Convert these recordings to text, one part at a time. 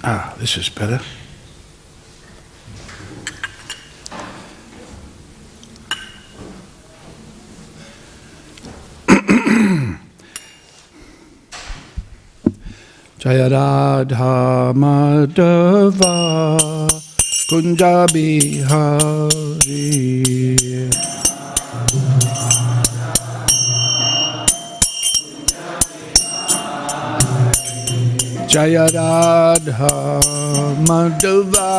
This is better. Jaya Radha Madhava Kunja Bihari Jaya Radha Madhava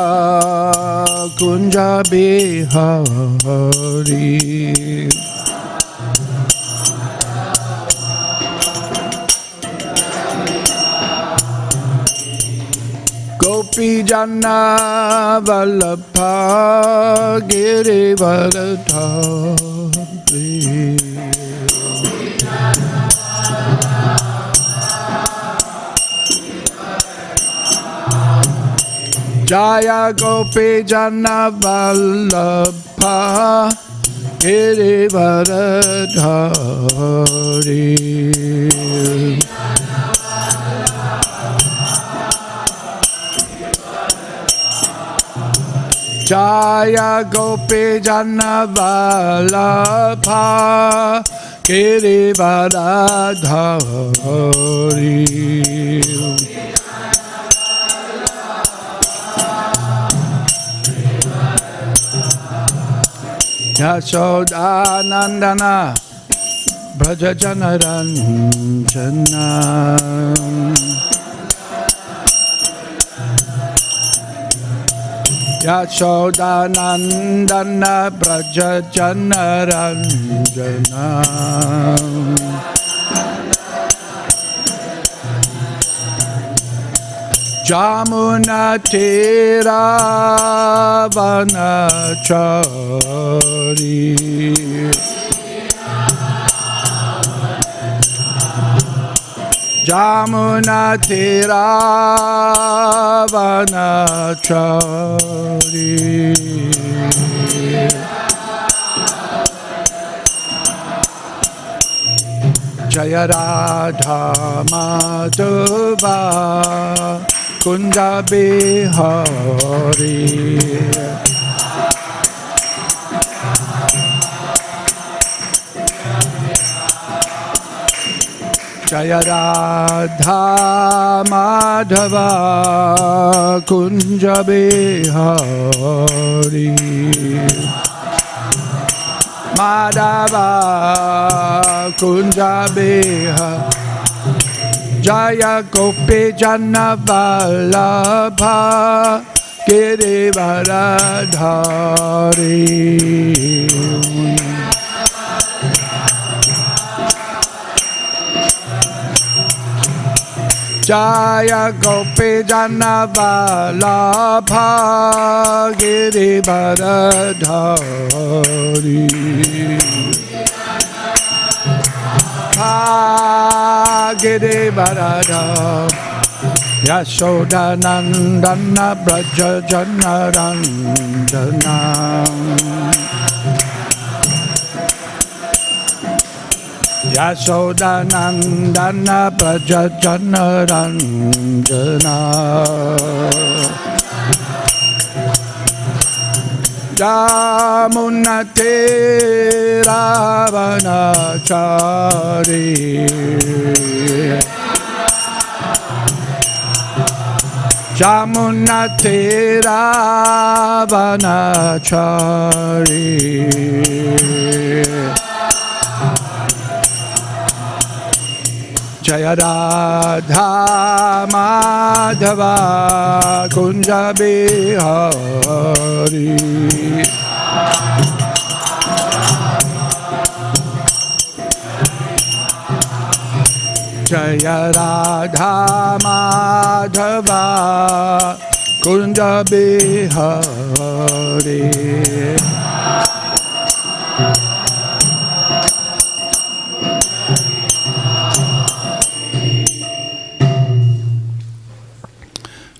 Kunja Bihari Gopi Jana Vallabha Girivaradhari Jaya Gopi Jana Vallabha Girivaradhari Jaya Gopi Jana Vallabha Girivaradhari Yashoda Nandana Braja Jana Ranjana Yashoda Nandana Braja Jana Ranjana Jamuna Tira Vanachari Jamuna Tira Vanachari Jaya Radha Madhava Kunja Bihari Jaya Radha Madhava Kunja Bihari Madhava Kunja Bihari Jaya Gopi Jana Vallabha Girivaradhari Jaya Gopi Jana Vallabha Girivaradhari Girivaradhari Yashoda Nandana Braja Jana Ranjana Yashoda Nandana Braja Jana Ranjana Jamuna Tira Vanachari Jamuna Tira Vanachari Jaya Radha Madhava Kunja Bihari Jaya Radha Madhava Kunja Bihari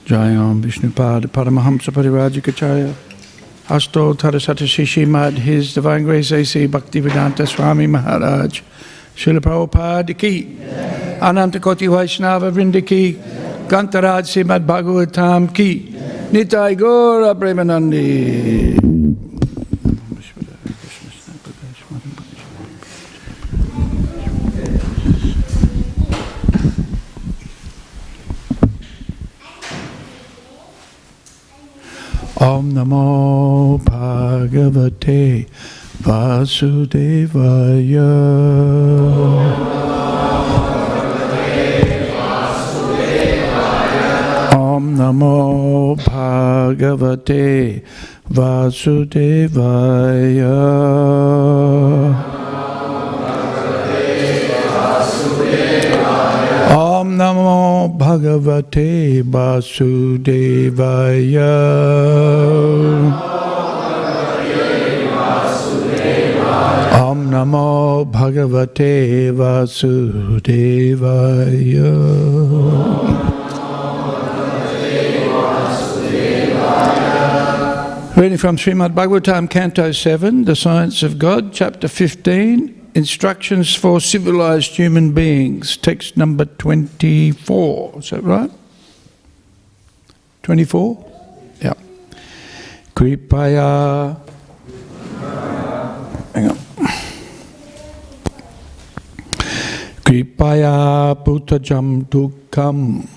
Jayam Vishnupada Paramahamsa Parivajikacharya Asto Tarasata Śrīmad His Divine Grace A.C. Bhaktivedanta Swami Maharaj Srila Prabhupada ki Ananta Koti Vaishnava Vrinda ki, Kantaraj Śrīmad Bhāgavatam ki, Nitai Gaura Premanandi. Om Namo Bhagavate Vasudevaya. Om Namo Bhagavate Vasudevaya. Om Namo Bhagavate Vasudevaya. Om Namo Bhagavate Vasudevaya. Reading from Śrīmad Bhāgavatam, Canto 7, The Science of God, Chapter 15, Instructions for Civilized Human Beings, text number 24. Is that right? 24? Yeah. Kripaya. Hang on. Kripaya Bhutajam Dukkam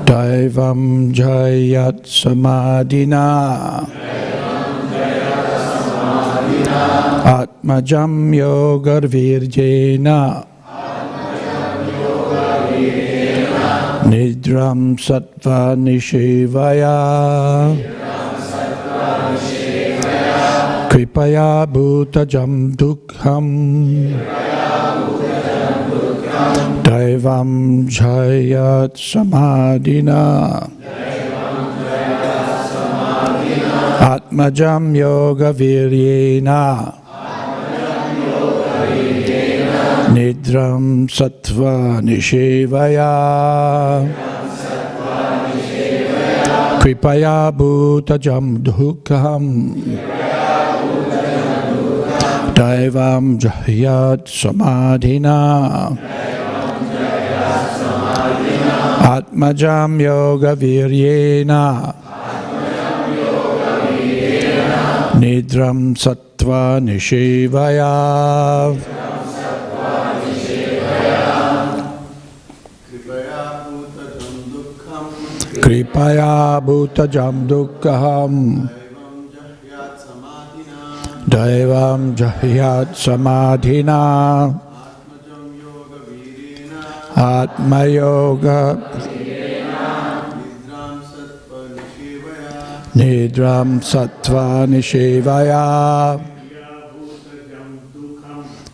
Daivam Jayat Samadhina Atmajam Yogar Virjena Nidram Sattva Nishivaya Kripaya Bhutajam Dukkham Daivam Jayat Samadhina Atmajam Yoga Viryena Nidram Sattva Nishivaya Kripaya Bhutajam Dukkham Daivam Jayat Samadhina Atmajam Yoga Viryena Nidram Sattva Nishivaya Kripaya Bhutajam Dukkham Daivam Jayat Samadhina Atma Yoga Nidram Sattva Nishivaya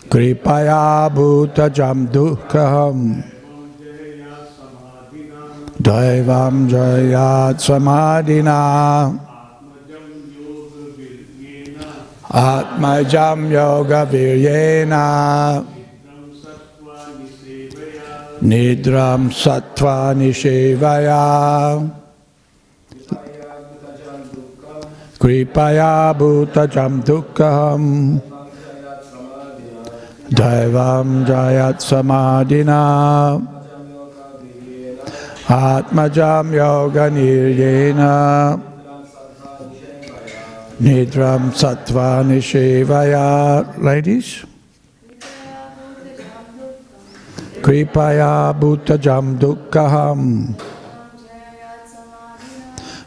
Kripaya Bhutajam Dukkham Daivam Jayat Samadhina Atmajam Yoga Viryena Nidram Sattva Nishivaya Kripaya Bhutajam Dukkham Daivam Jayat Samadhina Atmajam Yoga Niryena Nidram Sattva Nishivaya. Ladies. Kripaya Bhutajam Dukkham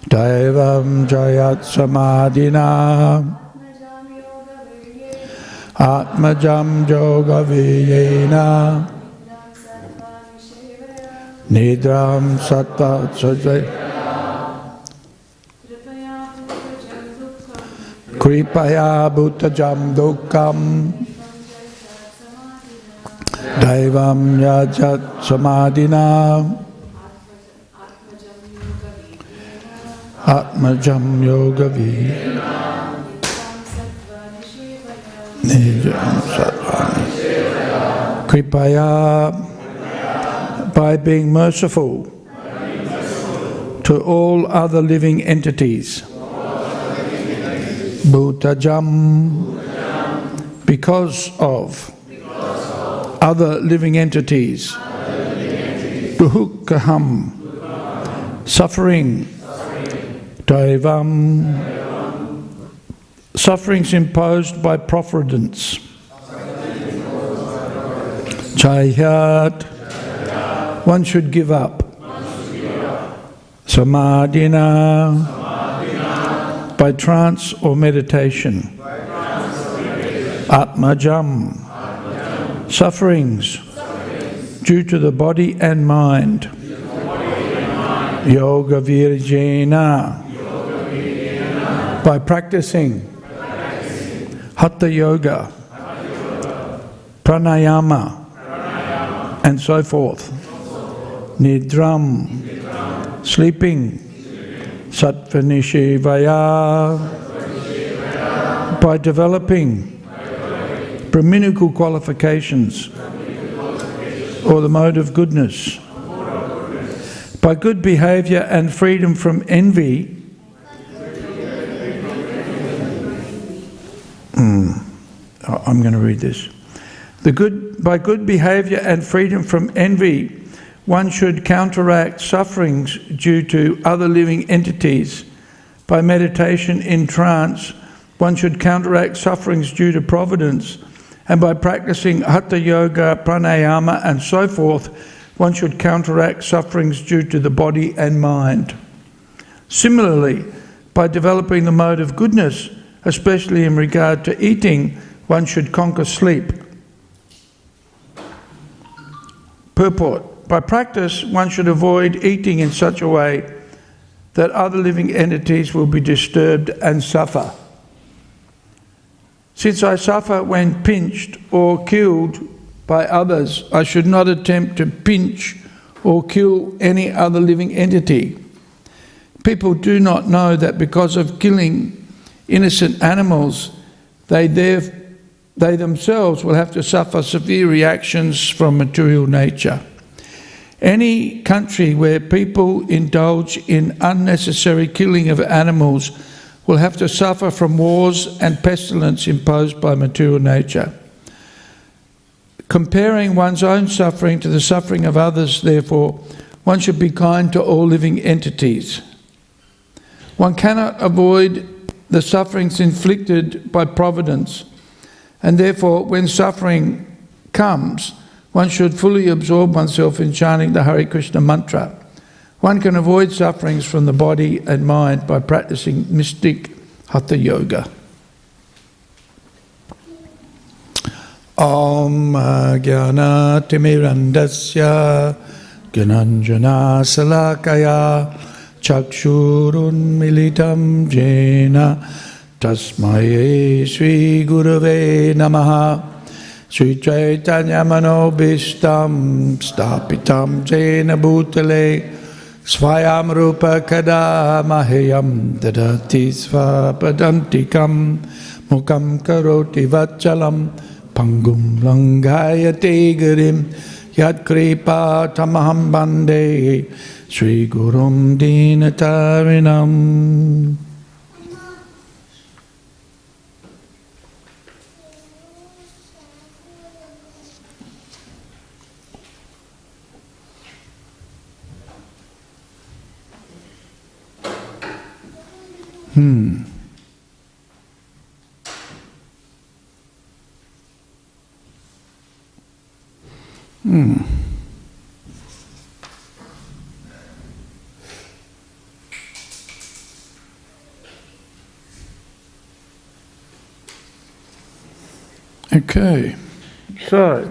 Daivam Jayat Samadhina Atmajam Yoga Viryena Nidram Sattva Kripaya Bhutajam Dukkham Daivam Jayat Samadhina Atmajam Yoga Viryena Nidram Sattva Kripaya, by being merciful to all other living entities. Bhutajam, because of other living entities. Dukkaham, suffering. Daivam, sufferings imposed by providence. Chayat, one should give up. Samadhina, by trance or meditation. Atmajam, sufferings due to the body and mind. Yoga virjena, by practicing. Hatha yoga, pranayama, and so forth. Nidram, sleeping. Sattvanishevaya, by developing brahminical qualifications or the mode of goodness. By good behaviour and freedom from envy. I'm going to read this. By good behaviour and freedom from envy, one should counteract sufferings due to other living entities. By meditation in trance, one should counteract sufferings due to providence. And by practicing Hatha Yoga, Pranayama and so forth, one should counteract sufferings due to the body and mind. Similarly, by developing the mode of goodness, especially in regard to eating, one should conquer sleep. Purport. By practice, one should avoid eating in such a way that other living entities will be disturbed and suffer. Since I suffer when pinched or killed by others, I should not attempt to pinch or kill any other living entity. People do not know that because of killing innocent animals, they themselves will have to suffer severe reactions from material nature. Any country where people indulge in unnecessary killing of animals will have to suffer from wars and pestilence imposed by material nature. Comparing one's own suffering to the suffering of others, therefore, one should be kind to all living entities. One cannot avoid the sufferings inflicted by providence, and therefore, when suffering comes, one should fully absorb oneself in chanting the Hare Krishna mantra. One can avoid sufferings from the body and mind by practicing mystic Hatha Yoga. Om Jnana Timirandasya Gyananjana Salakaya Chakshurun Militam Jena Tasmaye Sri Gurave Namaha Sri Chaitanya Manobishtam Stapitam Jena Bhutale Svayam Rupa Kada Mahayam Dadati Svapadantikam Mukam Karoti Vachalam Pangum Langayate Girim Yat Kripa Tamaham Bande Sri Gurum Dinatarinam. Okay, so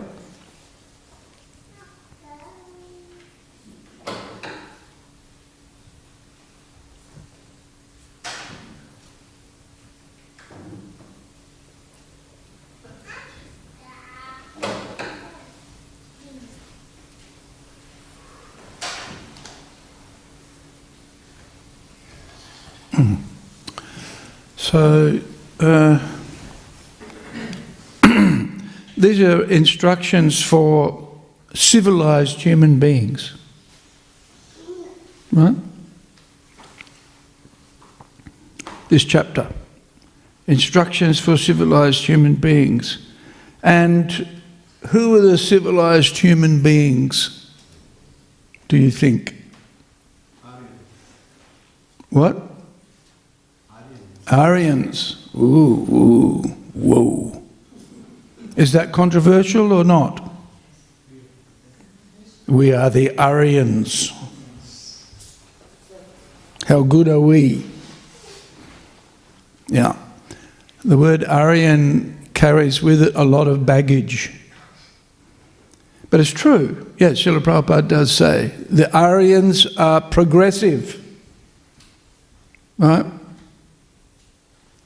these are instructions for civilized human beings, right? This chapter, instructions for civilized human beings. And who are the civilized human beings, do you think? What? Aryans. Ooh, whoa. Is that controversial or not? We are the Aryans. How good are we? Yeah. The word Aryan carries with it a lot of baggage. But it's true. Yes, Srila Prabhupada does say the Aryans are progressive. Right?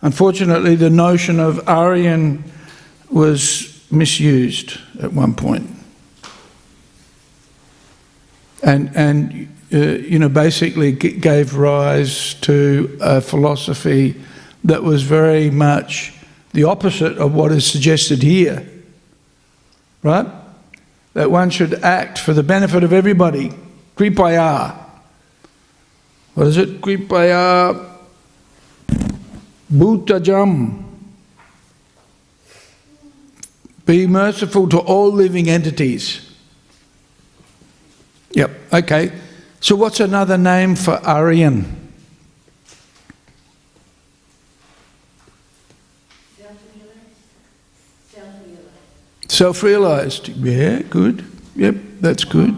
Unfortunately, the notion of Aryan was misused at one point. And basically gave rise to a philosophy that was very much the opposite of what is suggested here, right? That one should act for the benefit of everybody. Kripaya. What is it? Kripaya bhutajam. Be merciful to all living entities. Yep, okay. So what's another name for Aryan? Self-realized. Yeah, good. Yep, that's good.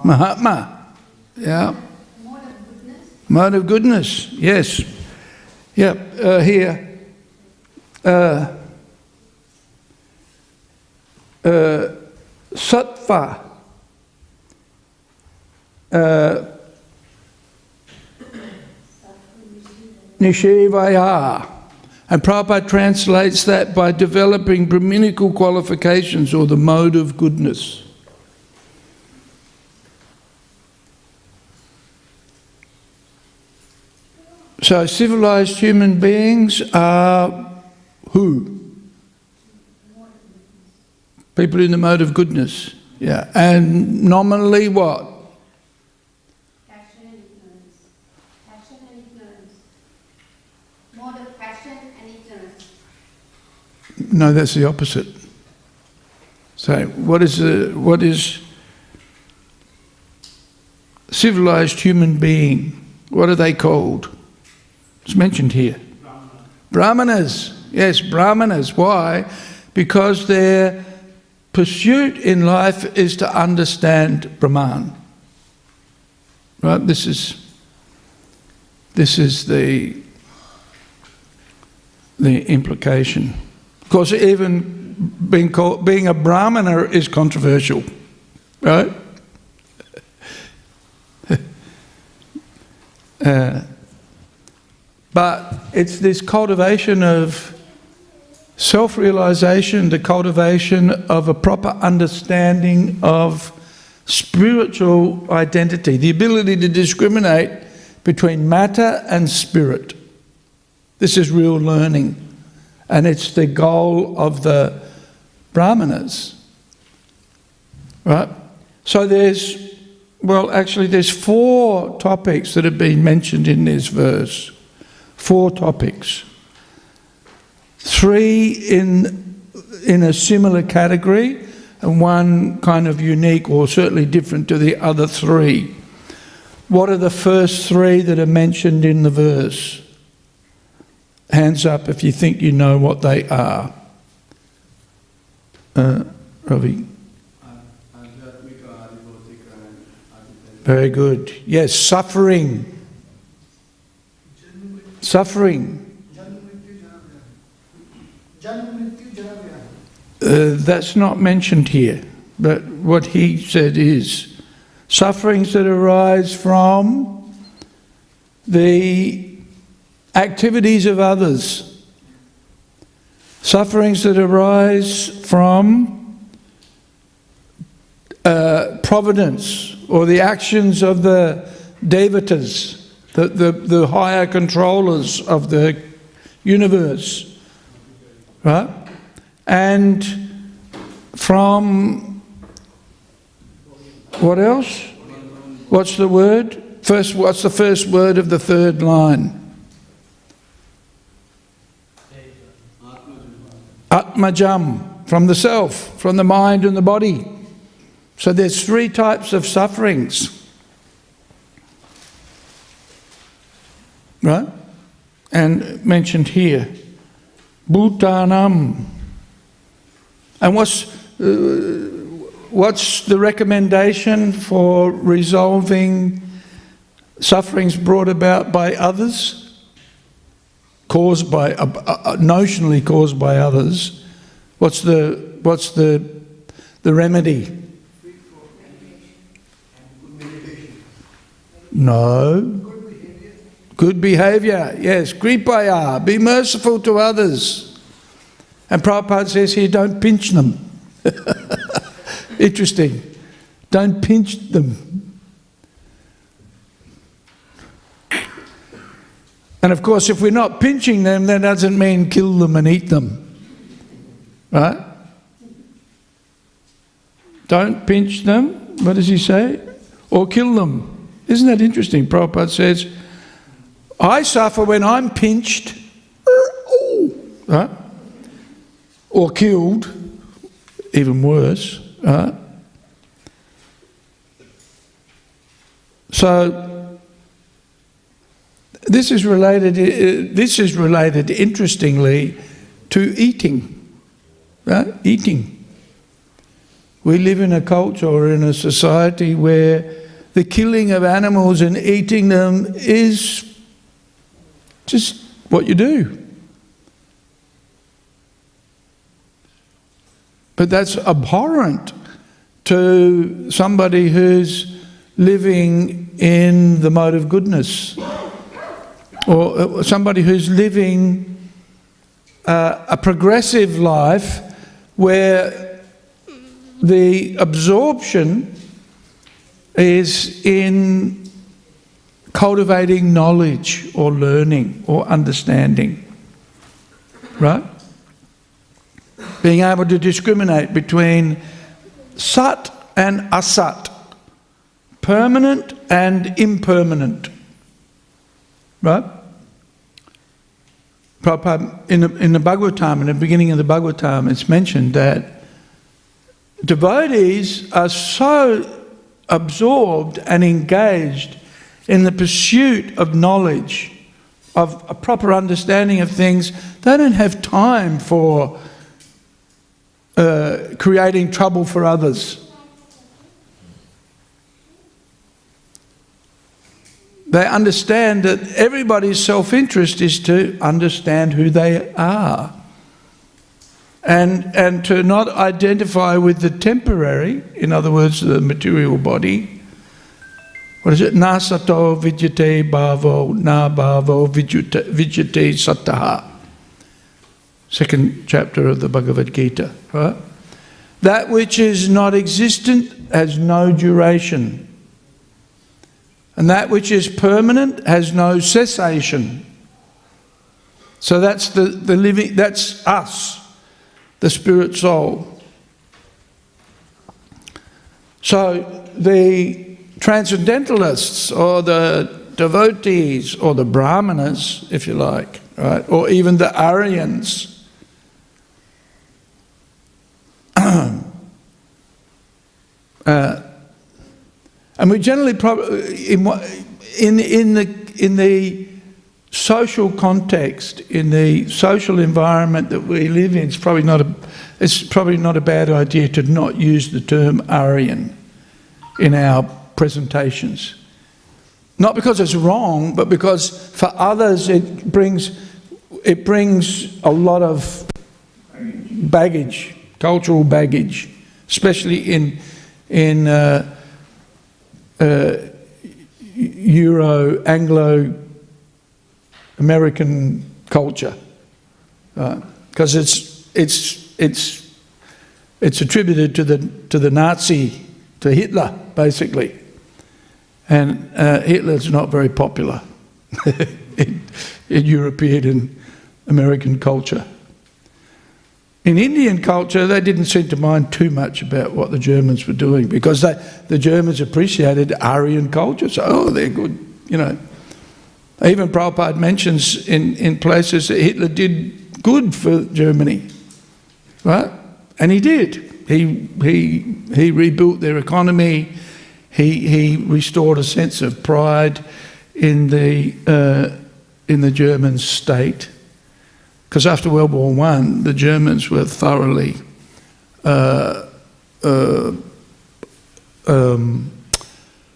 Mahatma. Yeah. Mode of goodness. Yes. Yep. Here. Sattva. Nishevaya. And Prabhupada translates that by developing Brahminical qualifications or the mode of goodness. So civilized human beings are who? People in the mode of goodness. Yeah. And nominally what? Passion and ignorance. Passion and ignorance. Mode of passion and ignorance. No, that's the opposite. So what is civilized human being? What are they called? It's mentioned here. Brahmanas. Yes, Brahmanas. Why? Because their pursuit in life is to understand Brahman. Right? This is the implication. Of course, even being a Brahmana is controversial, right? But it's this cultivation of self-realization, the cultivation of a proper understanding of spiritual identity, the ability to discriminate between matter and spirit. This is real learning, and it's the goal of the Brahmanas, right? So there's 4 topics that have been mentioned in this verse. 4 topics. 3 in a similar category, and 1 kind of unique or certainly different to the other 3. What are the first 3 that are mentioned in the verse? Hands up if you think you know what they are. Ravi. Very good. Yes, suffering. Suffering. That's not mentioned here, but what he said is sufferings that arise from the activities of others, sufferings that arise from providence or the actions of the devatas, the higher controllers of the universe, right? And from what else? What's the word? What's the first word of the 3rd line? Atmajam. from the self, from the mind and the body. So there's 3 types of sufferings. Right? And mentioned here. Bhutanam. And what's the recommendation for resolving sufferings brought about by others? Caused by, notionally caused by others. What's the remedy? No. Good behaviour, yes. Kripaya, be merciful to others. And Prabhupada says here, don't pinch them. Interesting. Don't pinch them. And of course, if we're not pinching them, that doesn't mean kill them and eat them. Right? Don't pinch them. What does he say? Or kill them. Isn't that interesting? Prabhupada says, I suffer when I'm pinched. Right? Or killed, even worse. Right? So this is related. Interestingly, to eating. Right? Eating. We live in a culture or in a society where the killing of animals and eating them is just what you do. But that's abhorrent to somebody who's living in the mode of goodness, or somebody who's living a progressive life where the absorption is in cultivating knowledge or learning or understanding, right? Being able to discriminate between sat and asat, permanent and impermanent, right? Prabhupada, in the Bhagavatam, in the beginning of the Bhagavatam, it's mentioned that devotees are so absorbed and engaged in the pursuit of knowledge, of a proper understanding of things, they don't have time for creating trouble for others. They understand that everybody's self-interest is to understand who they are and to not identify with the temporary, in other words, the material body. What is it? Na sato vidyate bhavo, na bhavo vidyate sataha. 2nd chapter of the Bhagavad Gita, right? That which is not existent has no duration. And that which is permanent has no cessation. So that's the living, that's us, the spirit soul. So the transcendentalists or the devotees or the brahmanas, if you like, right, or even the Aryans, and we generally in the social context, in the social environment that we live in, it's probably not a bad idea to not use the term Aryan in our presentations. Not because it's wrong, but because for others it brings a lot of baggage, cultural baggage, especially in Euro-Anglo-American culture, because it's attributed to the Nazi, to Hitler, basically, and Hitler's not very popular in European and American culture. In Indian culture, they didn't seem to mind too much about what the Germans were doing, because the Germans appreciated Aryan culture, so they're good, you know. Even Prabhupada mentions in places that Hitler did good for Germany, right? And he did. He rebuilt their economy. He restored a sense of pride in the German state. Because after World War I, the Germans were thoroughly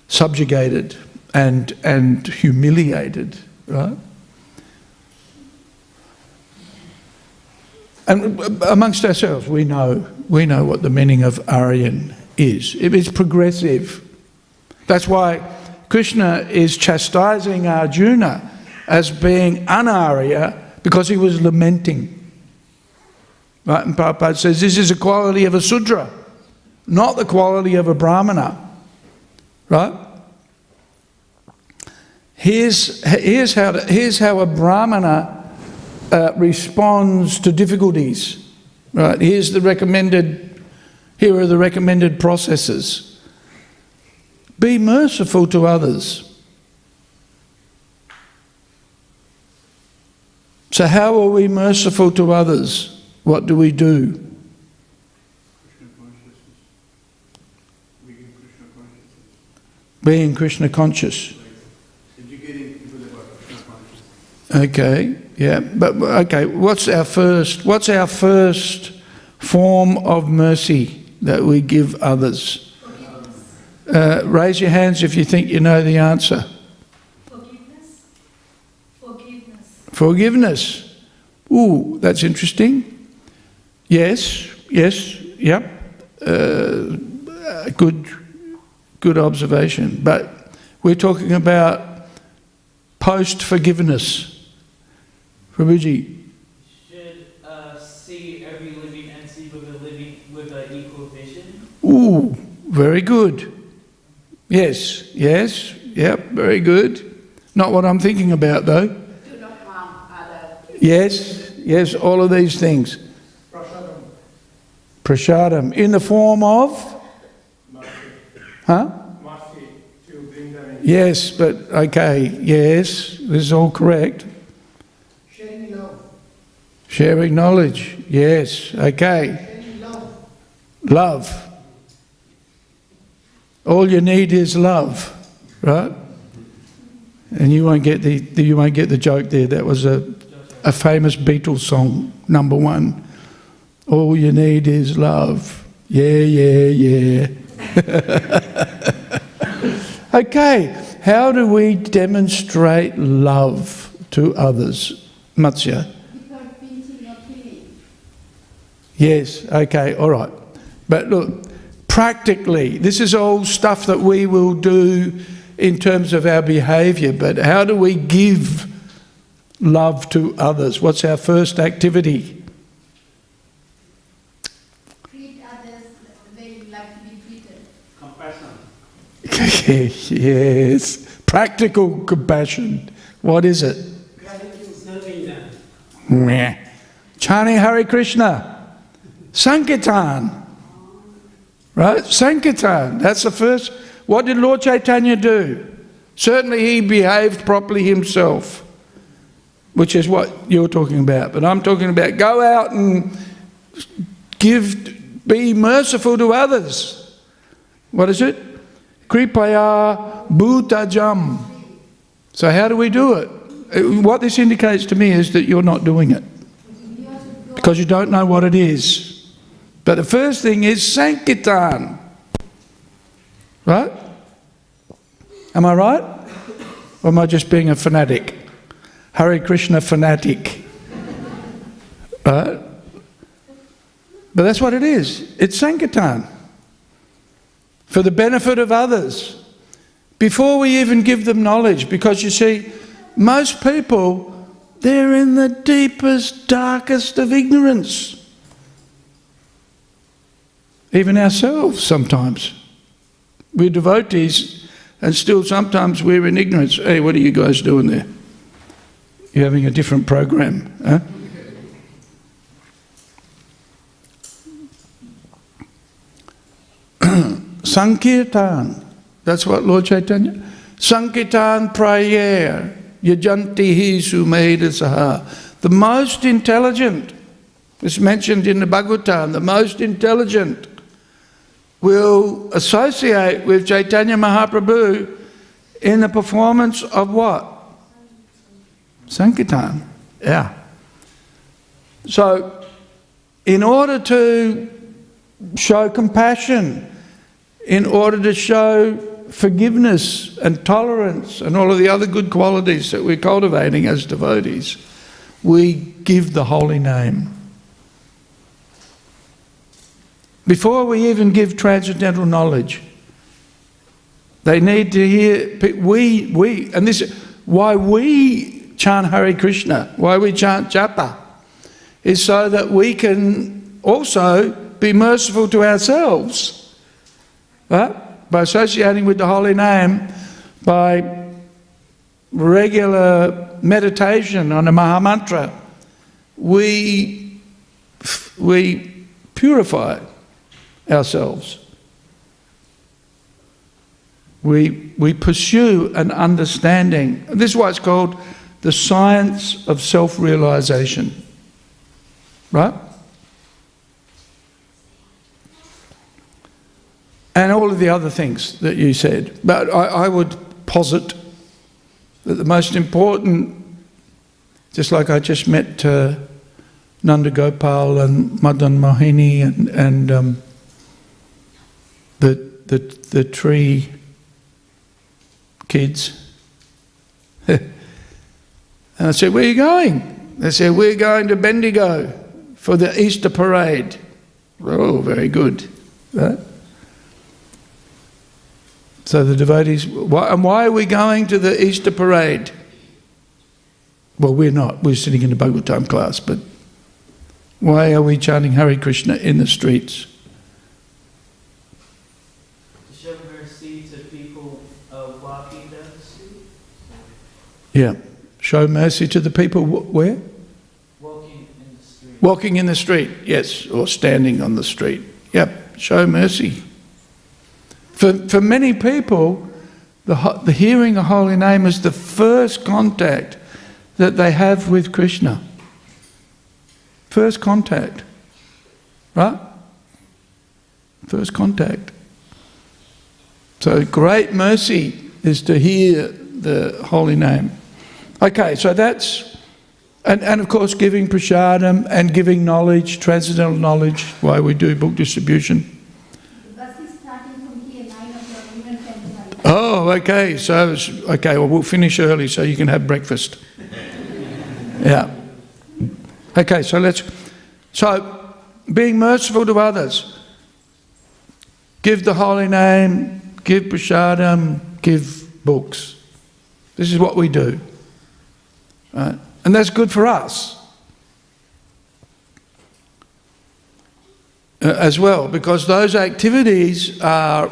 subjugated and humiliated, right? And amongst ourselves, we know what the meaning of Aryan is. It is progressive. That's why Krishna is chastising Arjuna as being an-Arya, because he was lamenting. Right? And Prabhupada says this is the quality of a Sudra, not the quality of a Brahmana. Right? Here's how a Brahmana responds to difficulties. Right? Here are the recommended processes. Be merciful to others. So how are we merciful to others? What do we do? Being Krishna conscious. Okay, yeah, but okay. What's our first form of mercy that we give others? Raise your hands if you think you know the answer. Forgiveness. Ooh, that's interesting. Yes, yep. Good observation. But we're talking about post-forgiveness. Prabhuji. Should see every living entity with an equal vision. Ooh, very good. Yes, yep, very good. Not what I'm thinking about though. Do not harm others. Yes, all of these things. Prasadam. In the form of? Huh? Yes, but okay, yes, this is all correct. Sharing knowledge, yes, okay. Love. All you need is love, right? And you won't get the joke there. That was a famous Beatles song, #1. All you need is love. Yeah. Okay, how do we demonstrate love to others? Matsya? Without pinching or killing. Yes, okay, all right. But look, practically, this is all stuff that we will do in terms of our behaviour, but how do we give love to others? What's our first activity? Treat others the way you like to be treated. Compassion. Yes, practical compassion. What is it? Gratitude, serving them. Meh. Chanting Hare Krishna. Sankirtan. Right? Sankirtan. That's the first. What did Lord Chaitanya do? Certainly he behaved properly himself, which is what you're talking about. But I'm talking about go out and be merciful to others. What is it? Kripaya bhutajam. So how do we do it? What this indicates to me is that you're not doing it because you don't know what it is. But the first thing is Sankirtan. Right? Am I right? Or am I just being a fanatic? Hare Krishna fanatic. Right? But that's what it is. It's Sankirtan. For the benefit of others. Before we even give them knowledge. Because you see, most people, they're in the deepest, darkest of ignorance. Even ourselves sometimes. We're devotees and still sometimes we're in ignorance. Hey, what are you guys doing there? You're having a different program, huh? Sankirtan. That's what Lord Chaitanya. Sankirtan prayer. Yajanti hi sumeda saha. The most intelligent It's mentioned in the Bhagavatam, the most intelligent will associate with Chaitanya Mahaprabhu in the performance of what? Sankirtan. Yeah. So, in order to show compassion, in order to show forgiveness and tolerance and all of the other good qualities that we're cultivating as devotees, we give the holy name. Before we even give transcendental knowledge, they need to hear, and this is why we chant Hare Krishna, why we chant japa, is so that we can also be merciful to ourselves, right? By associating with the holy name, by regular meditation on the Mahamantra, we purify ourselves. We pursue an understanding. This is why it's called the science of self-realization. Right? And all of the other things that you said. But I would posit that the most important, just like I just met Nanda Gopal and Madan Mohini and the tree kids. And I said, where are you going? They said, we're going to Bendigo for the Easter parade. Oh, very good. Right? So the devotees, and why are we going to the Easter parade? Well, we're not. We're sitting in the Bhagavatam class, but why are we chanting Hare Krishna in the streets? To show mercy to people walking down the street. Yeah. Show mercy to the people where? Walking in the street. Walking in the street, yes, or standing on the street. Yep, show mercy. For many people, the hearing the holy name is the first contact that they have with Krishna. First contact. Right? First contact. So great mercy is to hear the holy name. Okay, so that's, and of course giving prasadam and giving knowledge, transcendental knowledge, why we do book distribution. Oh, okay. So, okay. Well, we'll finish early so you can have breakfast. Yeah. Okay. So being merciful to others. Give the holy name. Give prasadam. Give books. This is what we do, right? And that's good for us as well, because those activities are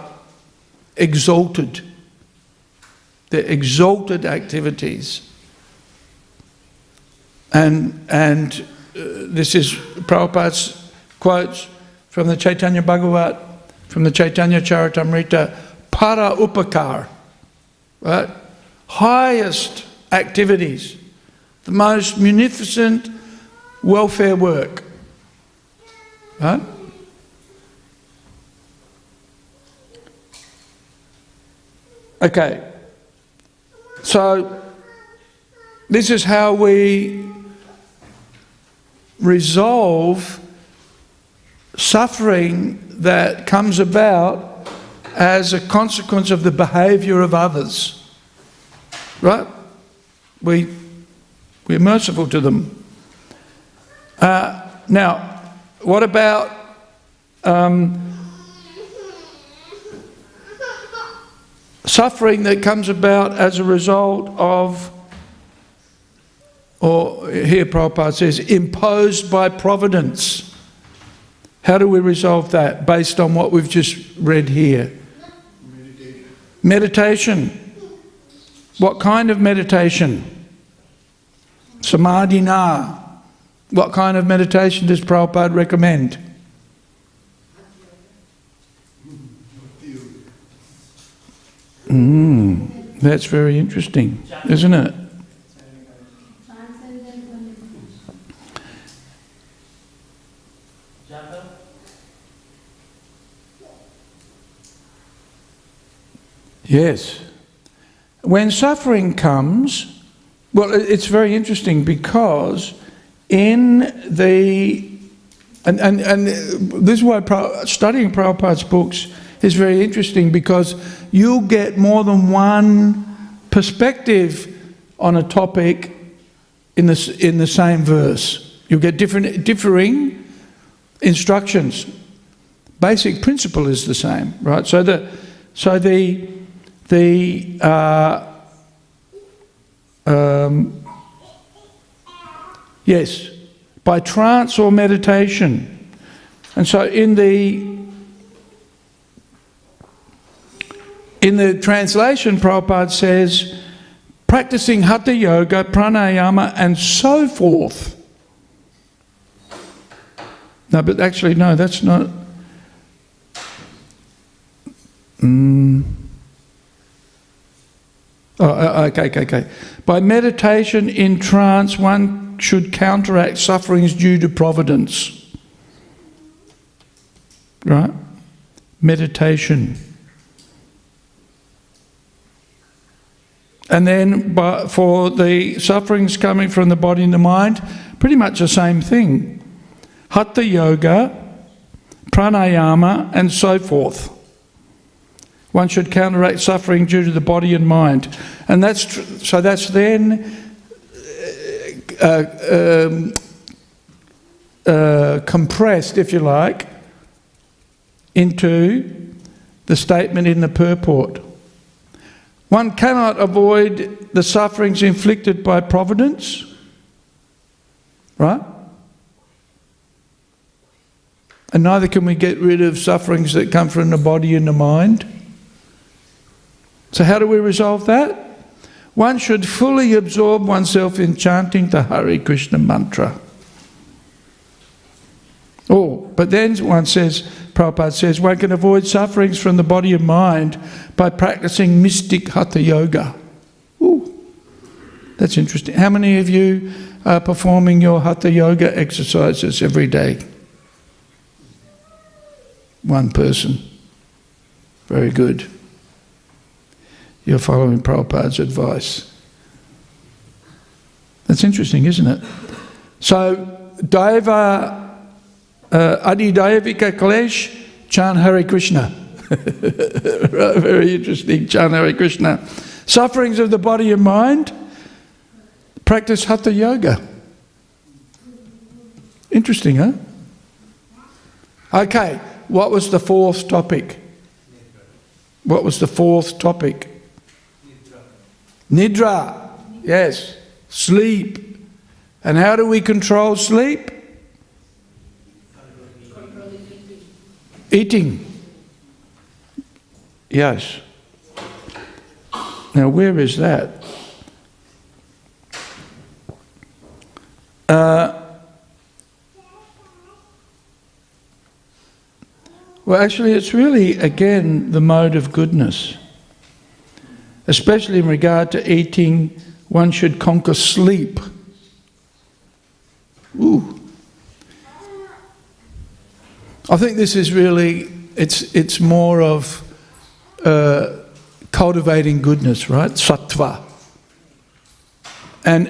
exalted. They're exalted activities. And this is Prabhupada's quotes from the Chaitanya Bhagavat, from the Chaitanya Charitamrita, para upakar, right? Highest activities, the most munificent welfare work, right? Okay, so this is how we resolve suffering that comes about as a consequence of the behaviour of others, right? We're merciful to them. Now, what about suffering that comes about as a result of, or here Prabhupada says, imposed by providence? How do we resolve that based on what we've just read here? Meditation. What kind of meditation? Samadhina. What kind of meditation does Prabhupada recommend? That's very interesting, isn't it? Yes. When suffering comes, well, it's very interesting because in the... And this is why studying Prabhupada's books is very interesting, because you'll get more than one perspective on a topic in the same verse. You'll get differing instructions. Basic principle is the same, right? So yes, by trance or meditation. And so in the translation, Prabhupada says, practicing Hatha Yoga, Pranayama and so forth. No, but actually, no, that's not... Okay. By meditation in trance, one should counteract sufferings due to providence. Right? Meditation. And then for the sufferings coming from the body and the mind, pretty much the same thing. Hatha Yoga, Pranayama and so forth. One should counteract suffering due to the body and mind. And so that's then compressed, if you like, into the statement in the purport. One cannot avoid the sufferings inflicted by providence, right? And neither can we get rid of sufferings that come from the body and the mind. So how do we resolve that? One should fully absorb oneself in chanting the Hare Krishna mantra. Oh, but then Prabhupada says, one can avoid sufferings from the body and mind by practicing mystic Hatha Yoga. Ooh, that's interesting. How many of you are performing your Hatha Yoga exercises every day? One person. Very good. You're following Prabhupada's advice. That's interesting, isn't it? So, Adidayavika Klesh, chant Hare Krishna. Very interesting, chant Hare Krishna. Sufferings of the body and mind, practice Hatha Yoga. Interesting, huh? Okay, what was the fourth topic? What was the fourth topic? Nidra. Yes, sleep. And how do we control sleep? Eating. Yes. Now, where is that? Well, actually, it's really, again, the mode of goodness. Especially in regard to eating, one should conquer sleep. Ooh. I think this is really, it's more of cultivating goodness, right? Sattva. And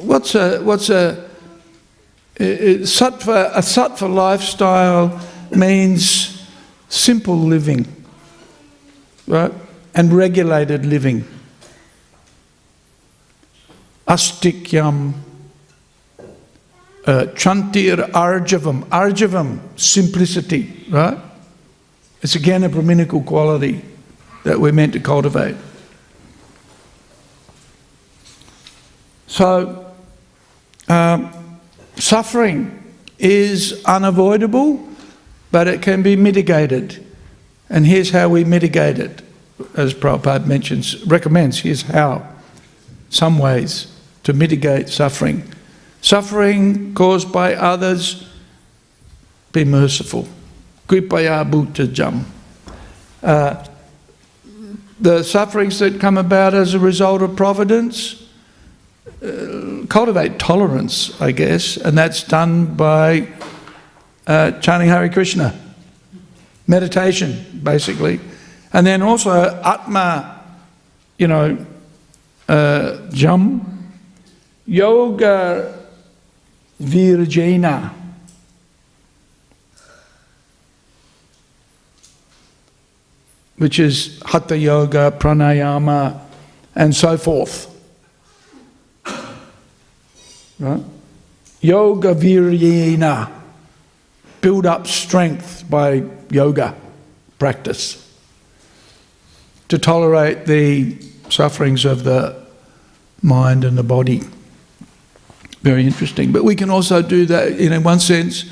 what's a sattva lifestyle means simple living, right? And regulated living. Astikyam, chantir arjavam. Arjavam, simplicity, right? It's again a Brahminical quality that we're meant to cultivate. So, suffering is unavoidable, but it can be mitigated. And here's how we mitigate it, as Prabhupada recommends. Here's how. Some ways to mitigate suffering. Suffering caused by others, be merciful. Kripaya bhuttajam. The sufferings that come about as a result of providence, cultivate tolerance, I guess, and that's done by chanting Hare Krishna. meditation, basically. And then also Atma, Jam, Yoga Virjena. Which is Hatha Yoga, Pranayama, and so forth. Right? Yoga Viryena. Build up strength by yoga practice to tolerate the sufferings of the mind and the body. Very interesting. But we can also do that, in one sense,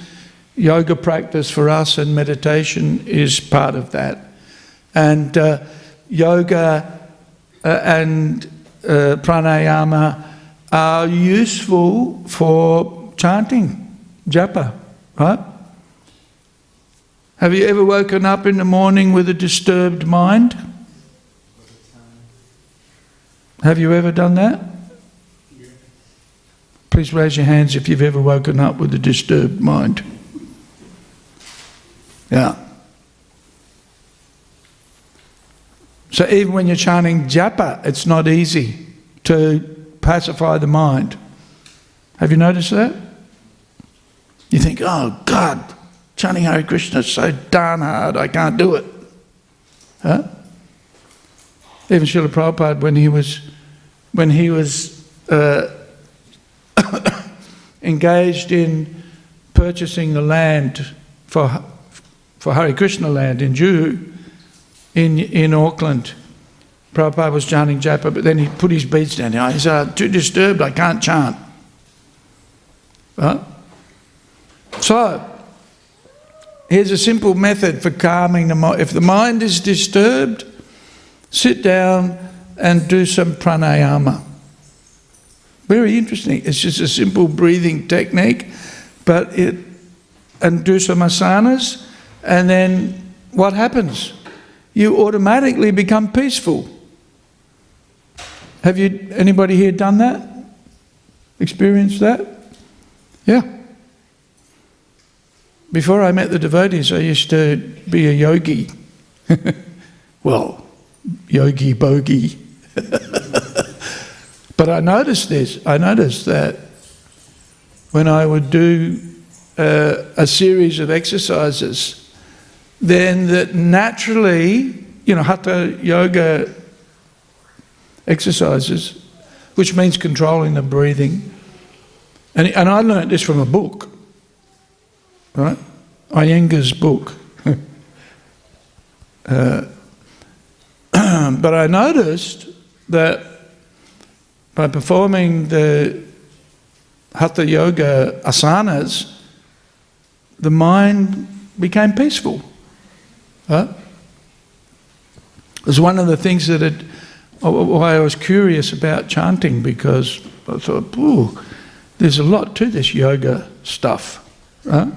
yoga practice for us and meditation is part of that. And yoga and pranayama are useful for chanting, japa, right? Have you ever woken up in the morning with a disturbed mind? Have you ever done that? Yeah. Please raise your hands if you've ever woken up with a disturbed mind. Yeah. So even when you're chanting japa, it's not easy to pacify the mind. Have you noticed that? You think, oh God, chanting Hare Krishna is so darn hard, I can't do it. Huh? Even Srila Prabhupada, when he was engaged in purchasing the land for Hare Krishna land in Juhu, in Auckland, Prabhupada was chanting japa, but then he put his beads down. He said, I'm too disturbed, I can't chant. Right? So, here's a simple method for calming the mind. If the mind is disturbed, sit down and do some pranayama. Very interesting. It's just a simple breathing technique, and do some asanas, and then what happens? You automatically become peaceful. Have anybody here done that? Experienced that? Yeah. Before I met the devotees, I used to be a yogi. Well, yogi bogey. But I noticed this. I noticed that when I would do a series of exercises, then that naturally, hatha yoga exercises, which means controlling the breathing. And I learned this from a book, right? Iyengar's book. But I noticed that by performing the hatha yoga asanas, the mind became peaceful. Huh? It was one of the things why I was curious about chanting, because I thought, ooh, there's a lot to this yoga stuff. Right?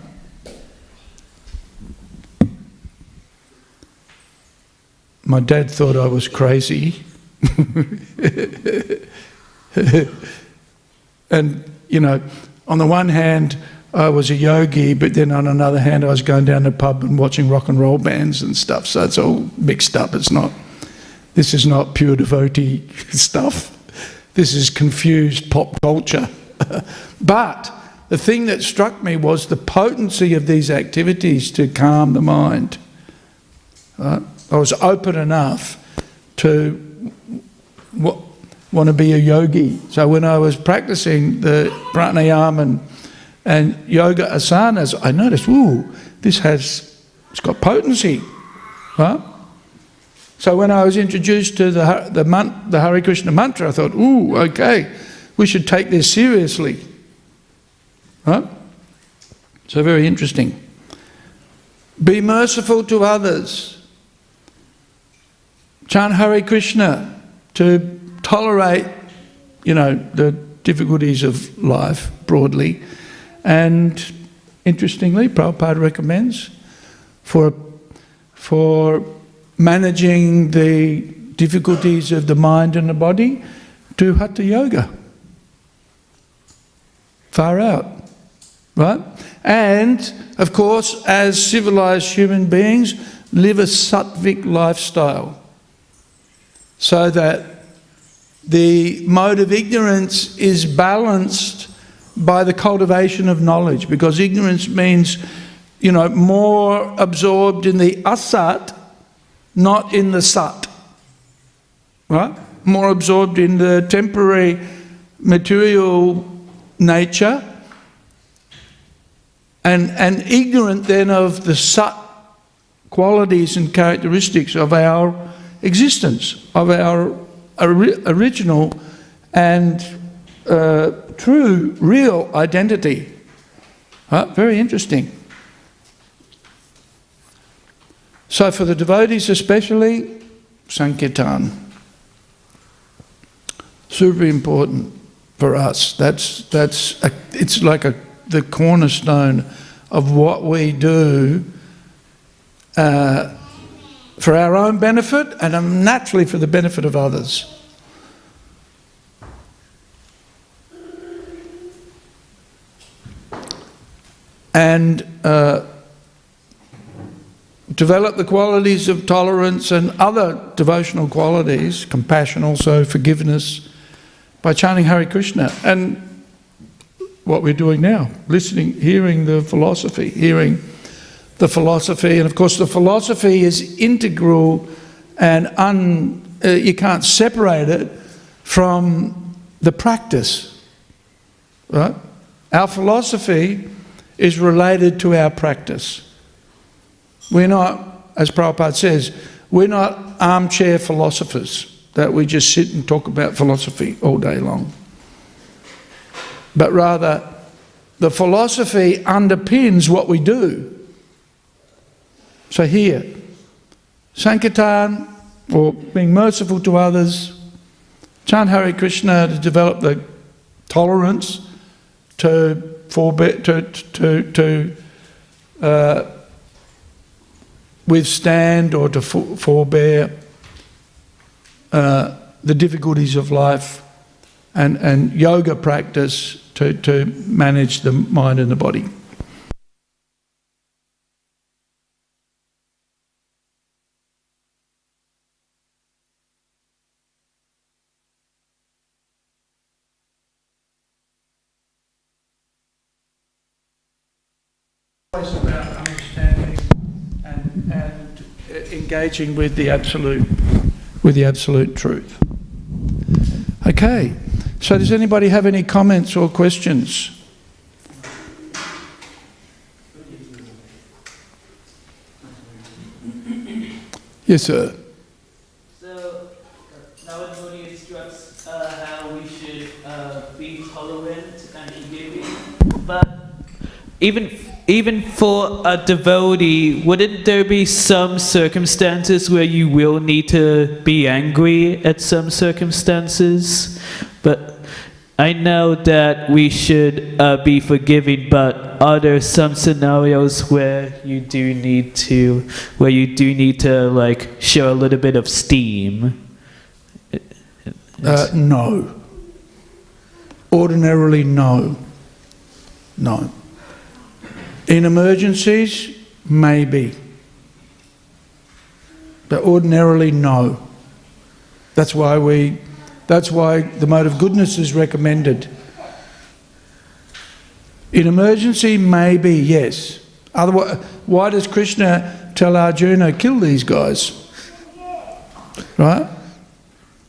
My dad thought I was crazy. And, on the one hand, I was a yogi, but then on another hand, I was going down the pub and watching rock and roll bands and stuff. So it's all mixed up. This is not pure devotee stuff. This is confused pop culture. But the thing that struck me was the potency of these activities to calm the mind. Right? I was open enough to want to be a yogi. So when I was practicing the pranayama and yoga asanas, I noticed, ooh, it's got potency. Right? So when I was introduced to the Hare Krishna mantra, I thought, ooh, okay, we should take this seriously. Right? So very interesting. Be merciful to others. Chant Hare Krishna to tolerate, the difficulties of life broadly. And interestingly, Prabhupada recommends for managing the difficulties of the mind and the body, do hatha yoga. Far out. right? And, of course, as civilized human beings, live a sattvic lifestyle so that the mode of ignorance is balanced by the cultivation of knowledge, because ignorance means, you know, more absorbed in the asat, not in the sat, right? More absorbed in the temporary material nature, and ignorant then of the sat qualities and characteristics of our existence, of our original and true, real identity. Very interesting. So for the devotees especially, Sankirtan. Super important for us. It's like the cornerstone of what we do for our own benefit and naturally for the benefit of others. And develop the qualities of tolerance and other devotional qualities, compassion also, forgiveness, by chanting Hare Krishna. And what we're doing now, listening, hearing the philosophy, and of course the philosophy is integral and you can't separate it from the practice, right? Our philosophy is related to our practice. We're not, as Prabhupada says, we're not armchair philosophers that we just sit and talk about philosophy all day long. But rather, the philosophy underpins what we do. So here, Sankirtan, or being merciful to others, chant Hare Krishna to develop the tolerance, to withstand or to forbear the difficulties of life, and yoga practice to manage the mind and the body. It's about understanding and engaging with the absolute truth. Okay, so does anybody have any comments or questions? Yes, sir. So, now everybody instructs how we should be tolerant and forgiving, but even for a devotee, wouldn't there be some circumstances where you will need to be angry at some circumstances? But I know that we should be forgiving, but are there some scenarios where you do need to like show a little bit of steam? No. Ordinarily, no. No. In emergencies, maybe. But ordinarily, no. That's why the mode of goodness is recommended. In emergency, maybe, yes. Otherwise, why does Krishna tell Arjuna, kill these guys? Right?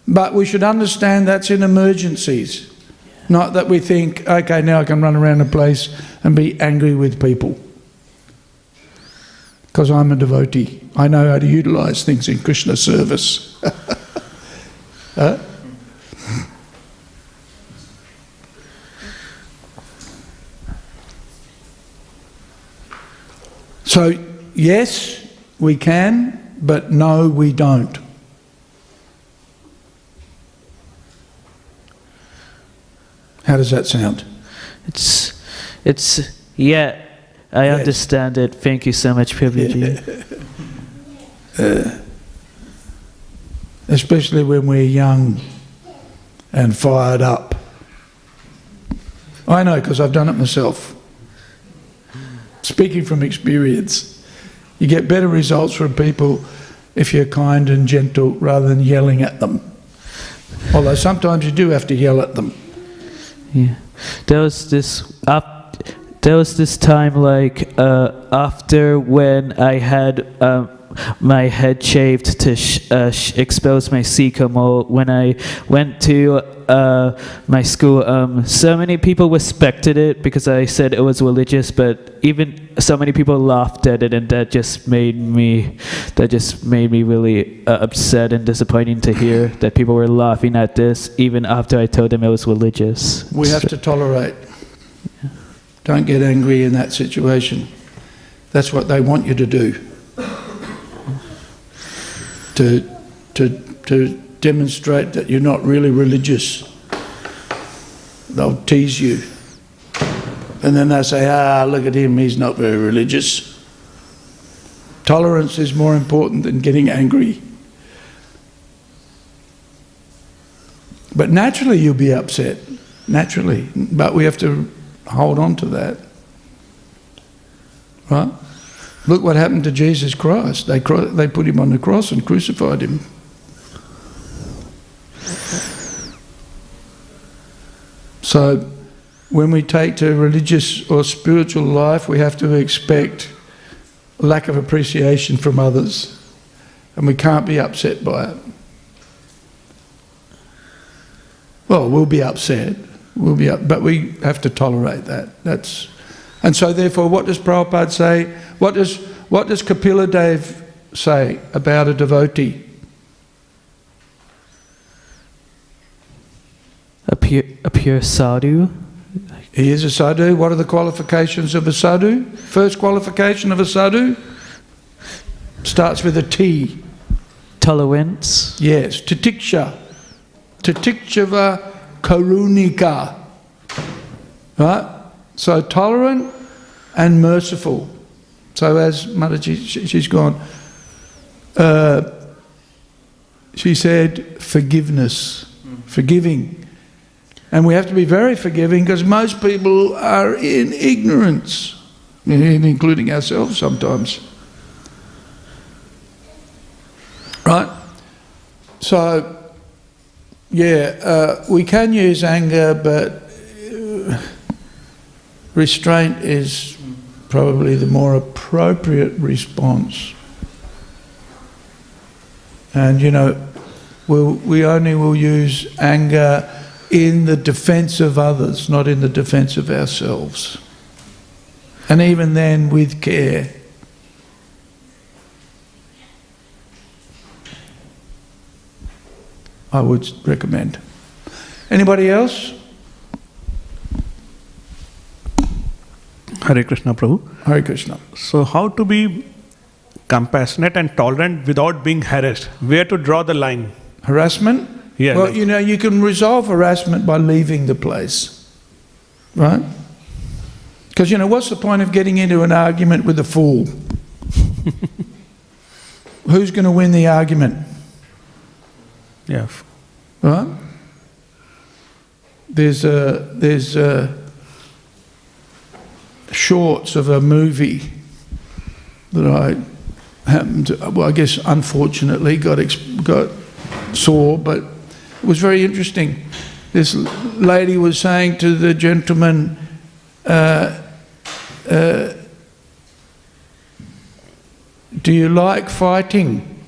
But we should understand that's in emergencies. Not that we think, okay, now I can run around the place and be angry with people. Because I'm a devotee. I know how to utilise things in Krishna service. So, yes, we can, but no, we don't. How does that sound? It's yeah, I understand it. Thank you so much, Prabhuji. Especially when we're young and fired up. I know, because I've done it myself. speaking from experience. You get better results from people if you're kind and gentle rather than yelling at them. Although sometimes you do have to yell at them. Yeah. There was this time, like, after when I had my head shaved to expose my Sika mole, when I went to my school, so many people respected it because I said it was religious, but even so many people laughed at it, and that just made me really upset and disappointing to hear that people were laughing at this even after I told them it was religious. We have to tolerate. Don't get angry in that situation. That's what they want you to do. To demonstrate that you're not really religious. They'll tease you. And then they'll say, look at him, he's not very religious. Tolerance is more important than getting angry. But naturally you'll be upset. Naturally. But we have to hold on to that. Right? Look what happened to Jesus Christ. They put him on the cross and crucified him. So when we take to religious or spiritual life, we have to expect lack of appreciation from others, and we can't be upset by it. Well, we'll be upset, but we have to tolerate that. And so therefore, what does Prabhupada say? What does Kapila Dev say about a devotee? A pure sadhu. He is a sadhu. What are the qualifications of a sadhu? First qualification of a sadhu starts with a T. Tolerance. Yes, titiksha. Titikshava karunika. Right? So tolerant and merciful. So as Mataji, she's gone, she said forgiveness, forgiving. And we have to be very forgiving because most people are in ignorance, including ourselves sometimes. Right? So, yeah, we can use anger, but restraint is probably the more appropriate response. And, we only will use anger in the defence of others, not in the defence of ourselves. And even then, with care. I would recommend. Anybody else? Hare Krishna, Prabhu. Hare Krishna. So how to be compassionate and tolerant without being harassed? Where to draw the line? Harassment? Yeah. Well, you can resolve harassment by leaving the place. Right? Because, what's the point of getting into an argument with a fool? Who's going to win the argument? Yeah. Right? There's shorts of a movie that I happened to, I guess unfortunately saw, but it was very interesting. This lady was saying to the gentleman, do you like fighting?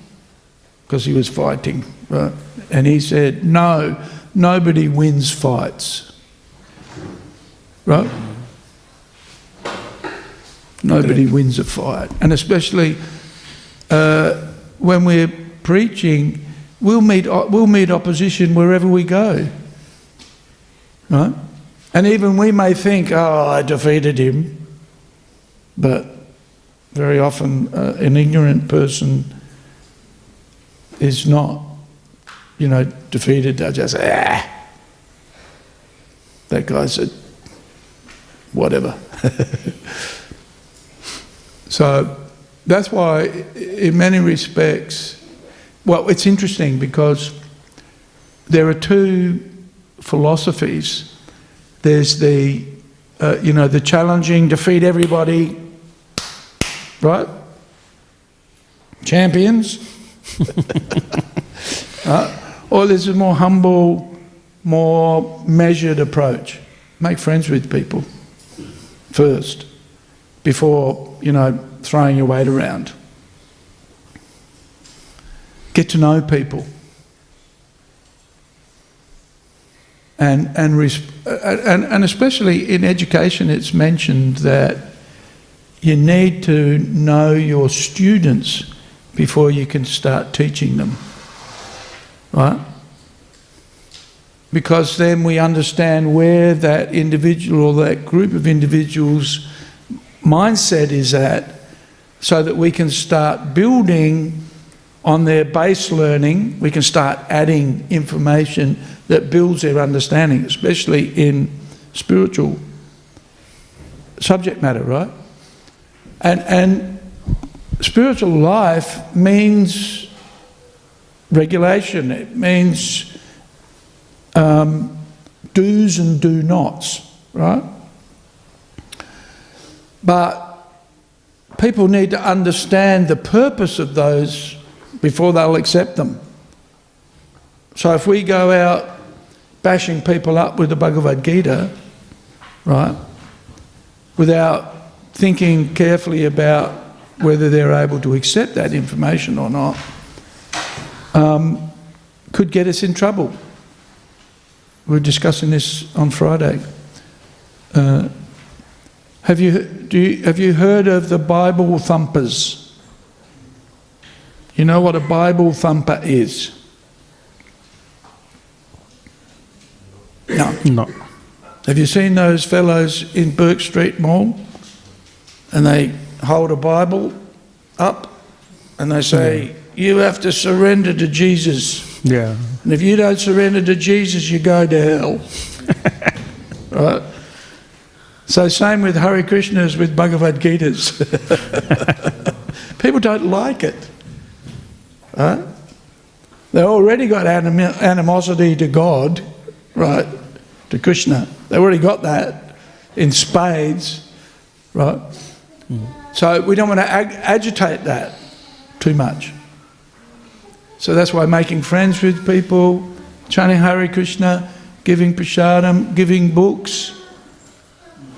Because he was fighting, right? And he said, no, nobody wins fights. Right? Nobody wins a fight. And especially when we're preaching, we'll meet opposition wherever we go. Right? And even we may think, I defeated him. But very often an ignorant person is not, defeated. They'll just say, that guy's a whatever. So that's why in many respects, well, it's interesting because there are two philosophies. There's the challenging, defeat everybody, right? Champions. Or there's a more humble, more measured approach. Make friends with people first, before, throwing your weight around. Get to know people. And especially in education, it's mentioned that you need to know your students before you can start teaching them, right? Because then we understand where that individual or that group of individuals' mindset is at, so that we can start building on their base learning. We can start adding information that builds their understanding, especially in spiritual subject matter, right? And spiritual life means regulation. It means do's and do nots, right? But people need to understand the purpose of those before they'll accept them. So if we go out bashing people up with the Bhagavad Gita, right, without thinking carefully about whether they're able to accept that information or not, could get us in trouble. We were discussing this on Friday. Have you heard of the Bible thumpers? You know what a Bible thumper is? No. Have you seen those fellows in Burke Street Mall? And they hold a Bible up and they say, you have to surrender to Jesus. Yeah. And if you don't surrender to Jesus, you go to hell. Right? So same with Hare Krishnas, with Bhagavad Gitas. People don't like it. Right? They already got animosity to God, right, to Krishna. They already got that in spades, right? So we don't want to agitate that too much. So that's why making friends with people, chanting Hare Krishna, giving prasadam, giving books,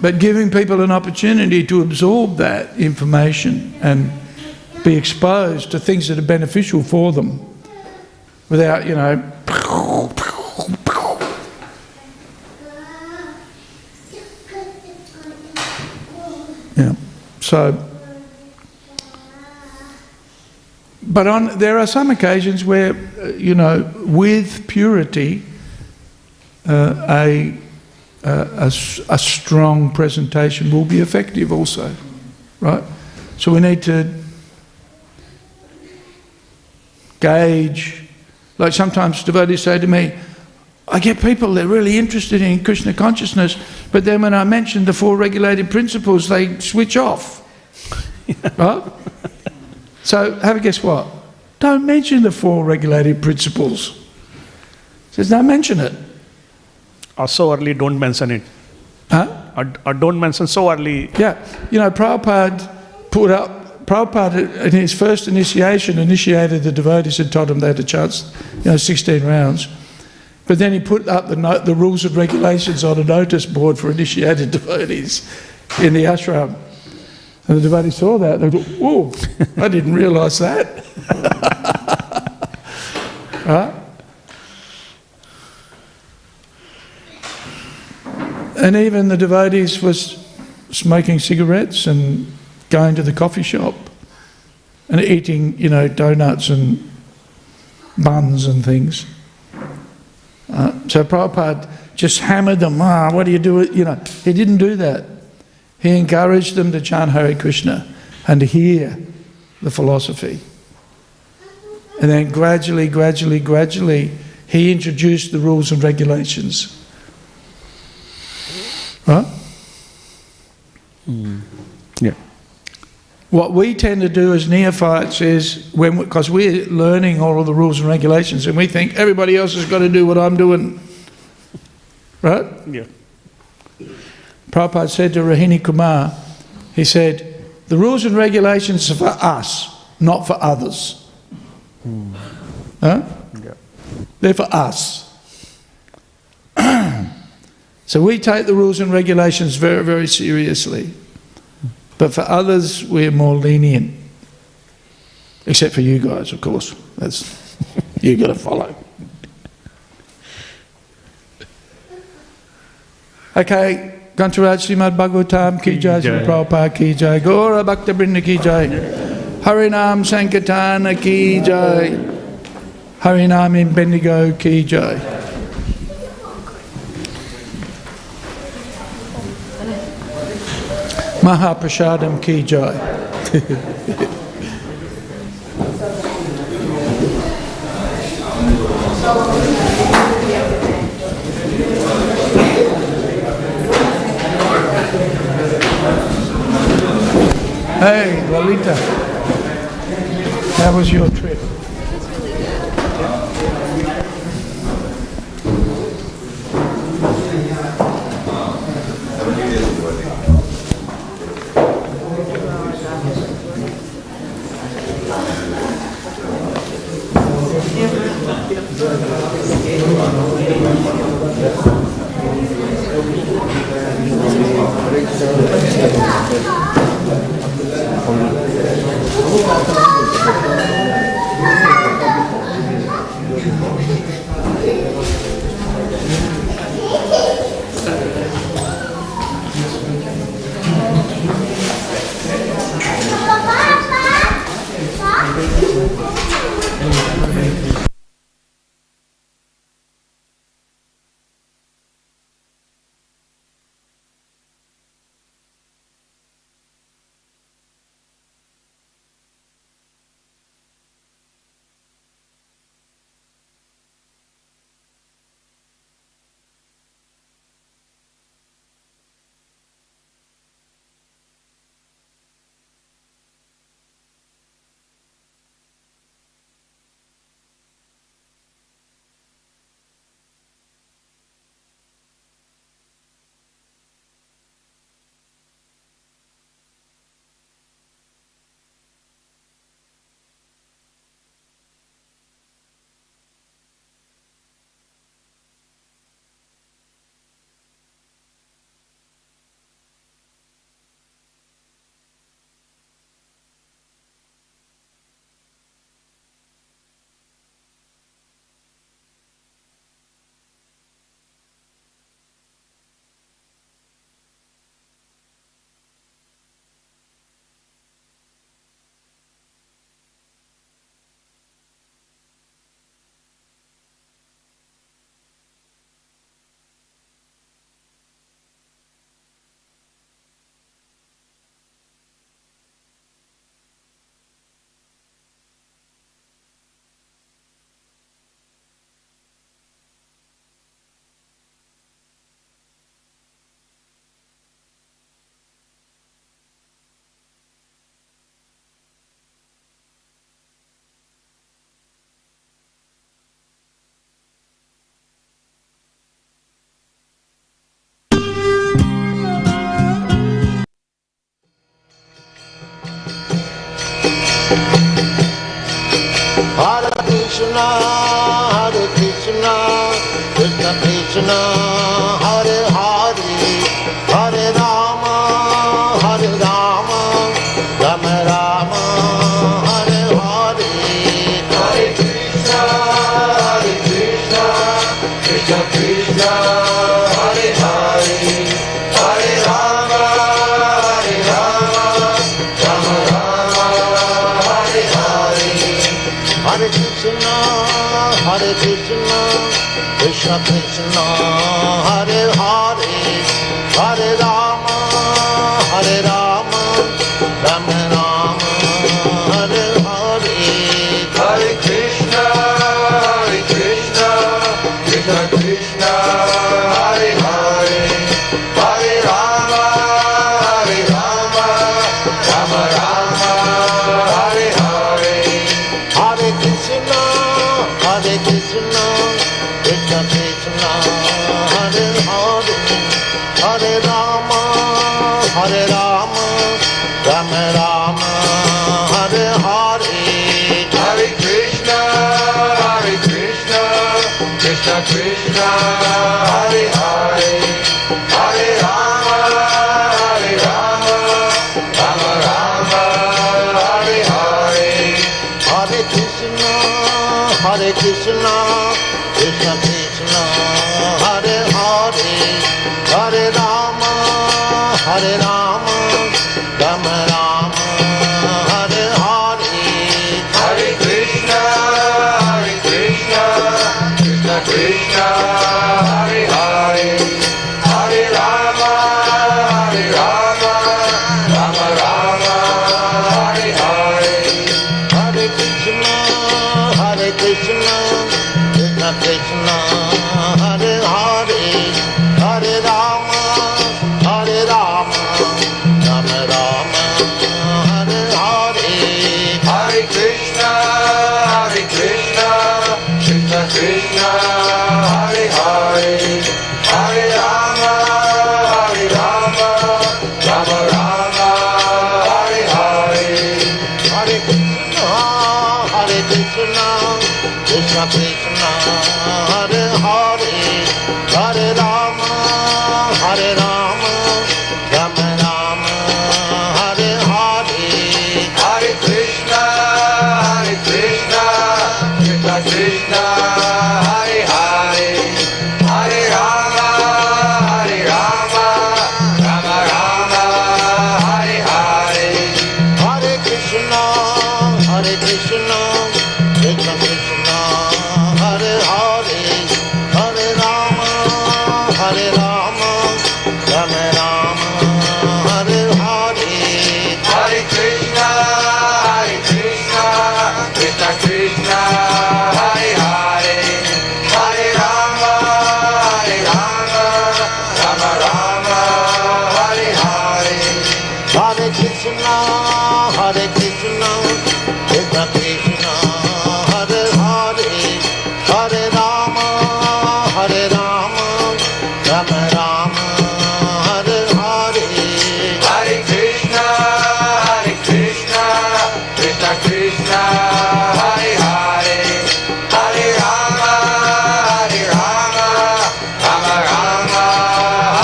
but giving people an opportunity to absorb that information and be exposed to things that are beneficial for them without, yeah. So, but there are some occasions where, with purity, a strong presentation will be effective also, right? So we need to gauge. Like sometimes devotees say to me, I get people, they're really interested in Krishna consciousness, but then when I mention the 4 regulated principles, they switch off. Right? So have a guess what? Don't mention the 4 regulated principles. Says, don't mention it. Or so early, don't mention it. Huh? Or don't mention so early. Yeah. Prabhupada in his first initiation initiated the devotees and told them they had to chant 16 rounds. But then he put up the rules and regulations on a notice board for initiated devotees in the ashram. And the devotees saw that. They thought, oh, I didn't realise that. Right? And even the devotees was smoking cigarettes and going to the coffee shop and eating, donuts and buns and things. So Prabhupada just hammered them. What do you do? He didn't do that. He encouraged them to chant Hare Krishna and to hear the philosophy. And then gradually, he introduced the rules and regulations. Right? Yeah. What we tend to do as neophytes is, because we're learning all of the rules and regulations, and we think everybody else has got to do what I'm doing. Right? Yeah. Prabhupada said to Rohini Kumar, he said, The rules and regulations are for us, not for others. Huh? Yeah. They're for us. So we take the rules and regulations very, very seriously. But for others, we're more lenient. Except for you guys, of course. That's you got to follow. Okay, Grantaraj Śrīmad Bhāgavatam ki jai, Srila Prabhupada ki jai, Gaura Bhakta Vrinda ki jai, Harinam Sankirtana ki jai, Harinam in Bendigo ki jai. Mahaprasadam ki jai. Hey, Lalita, how was your trip? Hare Krishna, Krishna Krishna, Hare Hare, Hare Rama, Rama Rama, Hare Hare. Hare Krishna, Krishna Krishna, Hare Hare, Hare Rama, Rama Rama, Hare Hare. Hare Krishna, Krishna Krishna, Hare Hare, Hare Rama, Rama Rama, Hare Hare. Hare Krishna, Krishna Krishna, Hare Hare, Hare Rama, Rama Rama, Hare Hare. Hare Krishna, Krishna Krishna, Hare Hare. Krishna, Hare Hare, Hare Rama, Hare Rama, Rama Rama, Hare Hare, Hare Krishna, Krishna Krishna, Hare Hare, Hare Rama, Rama Rama, Hare Hare, Hare Krishna, Krishna Krishna, Hare Hare, Hare Rama, Rama Rama, Hare Hare, Hare Krishna, Krishna Krishna, Hare Hare, Hare Rama, Rama Rama, Hare Hare, Hare Krishna, Krishna Krishna, Hare Hare, Hare Rama, Rama Rama, Hare Hare, Hare Krishna, Krishna Krishna, Hare Hare, Hare Rama, Rama Rama, Hare Hare, Hare Krishna, Krishna Krishna, Hare Hare, Hare Rama, Rama Rama, Hare Hare, Hare Krishna, Krishna Krishna, Hare Hare, Hare Rama, Rama Rama, Hare Hare, Hare Krishna, Krishna Krishna, Hare Hare, Hare Rama, Rama Rama, Hare Hare, Hare Krishna, Krishna Krishna, Hare Hare, Hare Rama, Rama Rama, Hare Hare, Hare Krishna, Krishna Krishna, Hare Hare, Hare Rama, Rama Rama,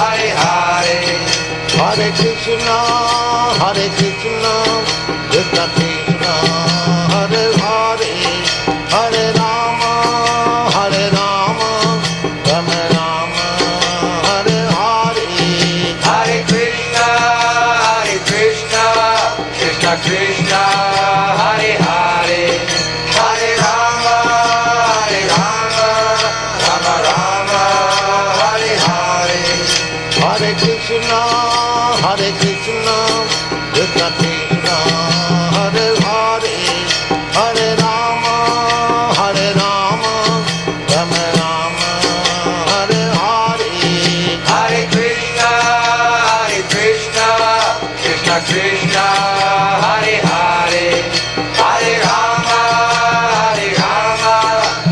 Hare Hare, Hare Krishna, Krishna Krishna, Hare Hare, Hare Rama, Rama Rama, Hare Hare, Hare Krishna, Krishna Krishna, Hare Hare, Hare Rama, Rama Rama, Hare Hare, Hare Krishna, Krishna Krishna, Hare Hare, Hare Rama, Rama Rama, Hare Hare, Hare Krishna, Krishna Krishna, Hare Hare, Hare Rama,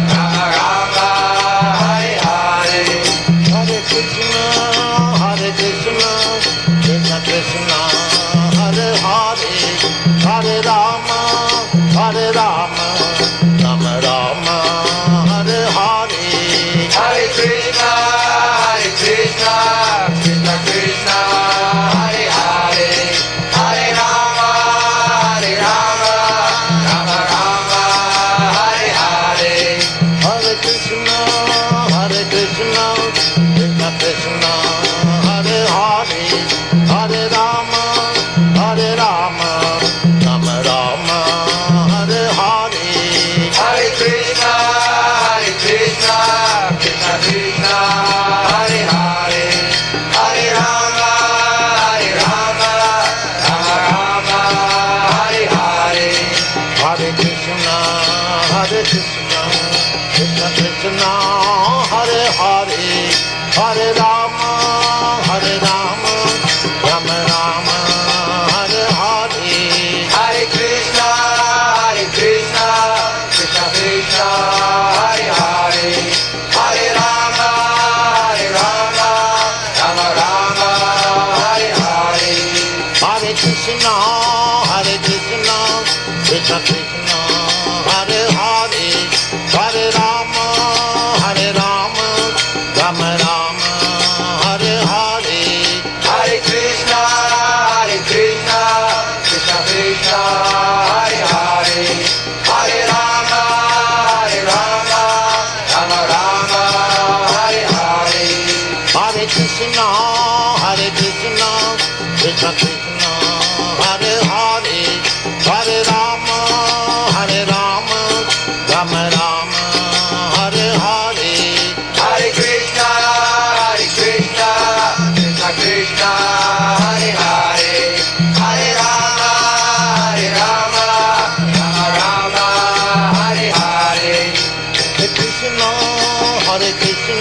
Rama Rama, Hare Hare, Hare Krishna, Krishna Krishna, Hare Hare, Hare Rama, Rama Rama, Hare Hare, Hare Krishna, Krishna Krishna, Hare Hare, Hare Rama, Rama Rama, Hare Hare, Hare Krishna, Krishna Krishna, Hare Hare, Hare Rama, Rama Rama, Hare Hare, Hare Krishna, Krishna Krishna, Hare Hare, Hare Rama, Rama Rama, Hare Hare, Hare Krishna, Krishna Krishna, Hare Hare, Hare Rama, Rama Rama, Hare Hare, Hare Krishna, Krishna Krishna, Hare Hare, Hare Rama, Rama Rama, Hare Hare, Hare Krishna, Krishna Krishna, Hare Hare, Hare Rama, Rama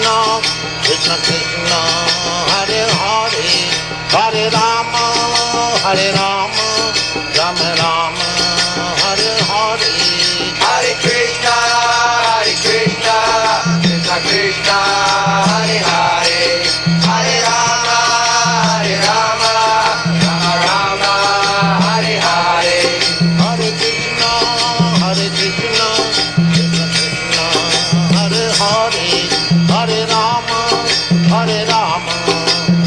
Krishna, Krishna Krishna, Hare Hare, Hare Rama, Hare Rama, Rama Rama, Hare Hare. Hare Krishna, Krishna Krishna, Hare Hare, Hare Rama, Rama Rama, Hare Hare. Hare Krishna, Krishna Krishna, Hare Hare, Hare Rama,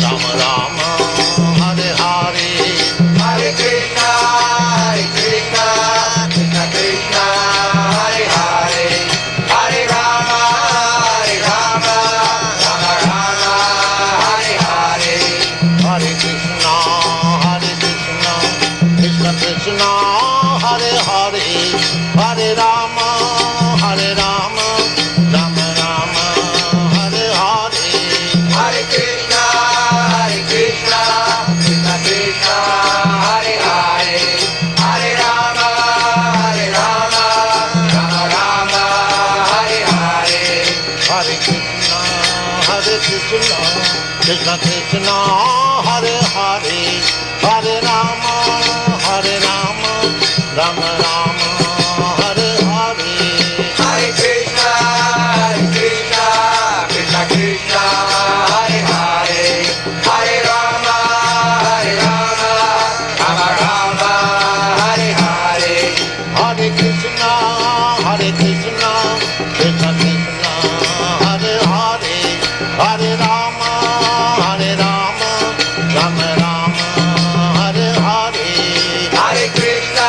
Rama Rama, Hare Hare. Hare Krishna, Krishna Krishna, Hare Hare, Hare Rama, Rama Rama, Hare Hare. Hare Krishna, Krishna Krishna, Hare Hare, Hare Rama, Rama Rama, Hare Hare. Hare Krishna, Krishna Krishna, Hare Hare, Hare Rama, Rama Rama, Hare Hare. Hare Krishna, Krishna Krishna, Hare Hare, Hare Rama, Rama Rama, Hare Hare. Hare Krishna, Krishna Krishna, Hare Hare, Hare Rama, Rama Rama, Hare Hare. Hare Krishna, Krishna Krishna, Hare Hare, Hare Rama, Rama Rama, Hare Hare. Hare Krishna,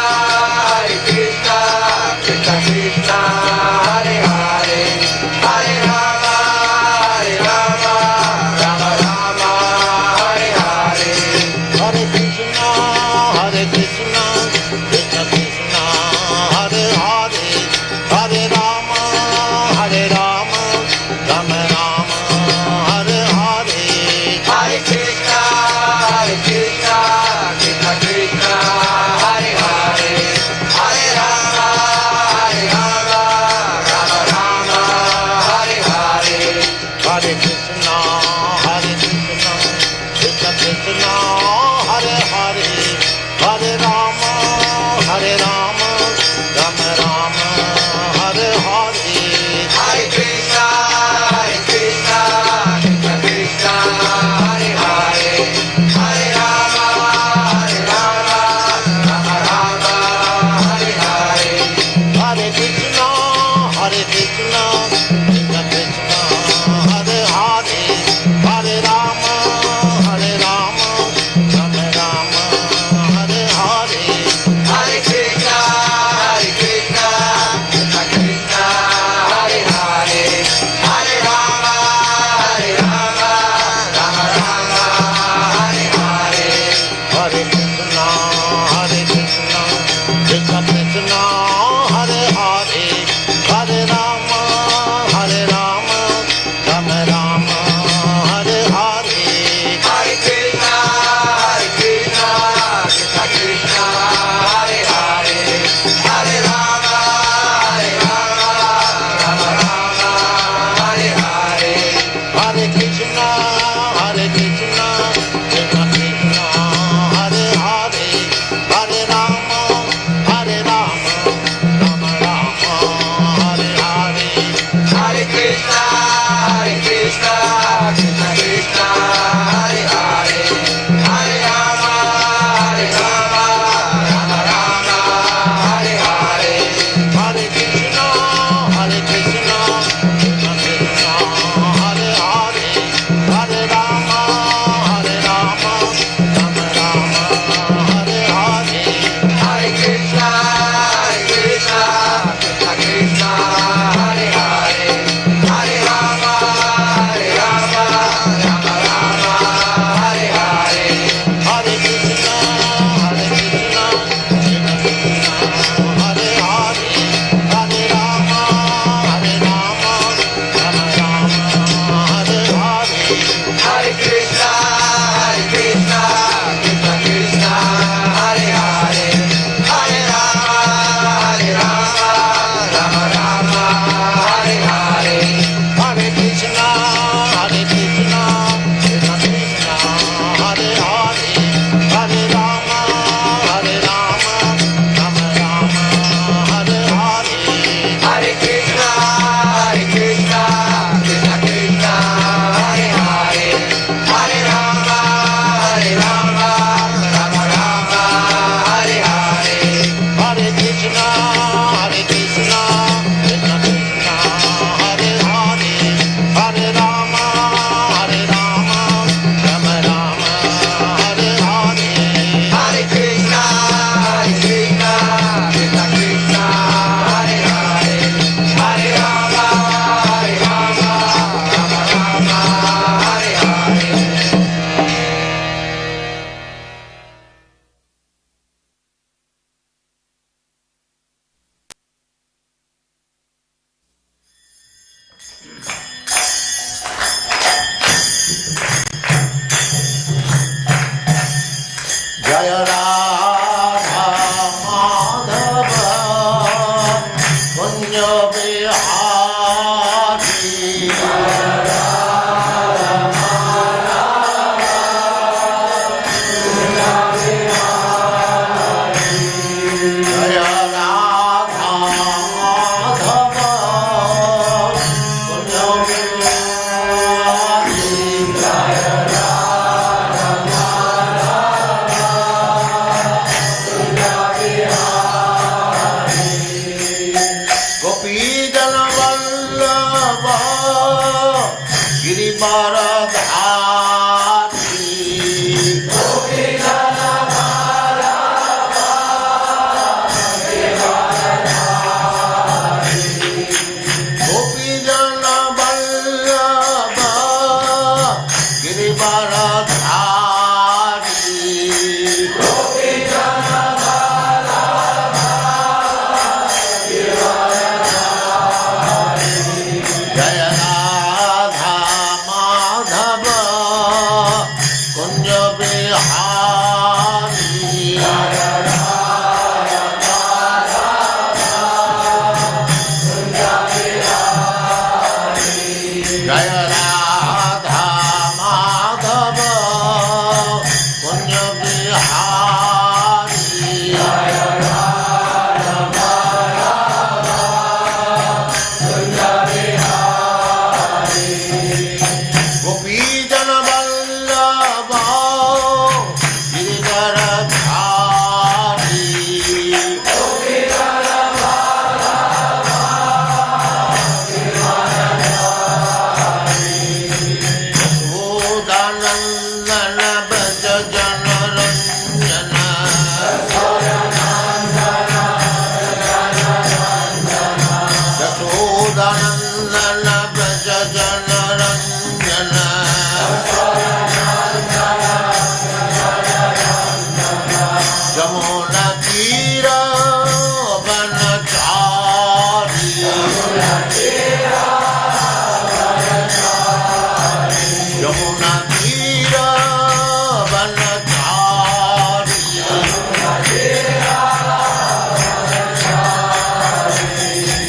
Jaya Radha Madhava Kunja Bihari Jaya Radha Madhava Kunja Bihari Jaya Gopi Jana Vallabha Girivaradhari Gopi Jana Vallabha Girivaradhari Gopi Jana Vallabha Girivaradhari Gopi Jana Jaya Radha Madhava Kunja Bihari Jaya Radha Kunja Bihari Jaya Radha Madhava Kunja Bihari Jaya Gopi Jana Vallabha Girivaradhari Gopi Jana Vallabha Girivaradhari Yashodanandana Braja Jana Ranjana Yashodanandana Braja Jana Ranjana Jamuna Tira Vanachari Jamuna Tira Vanachari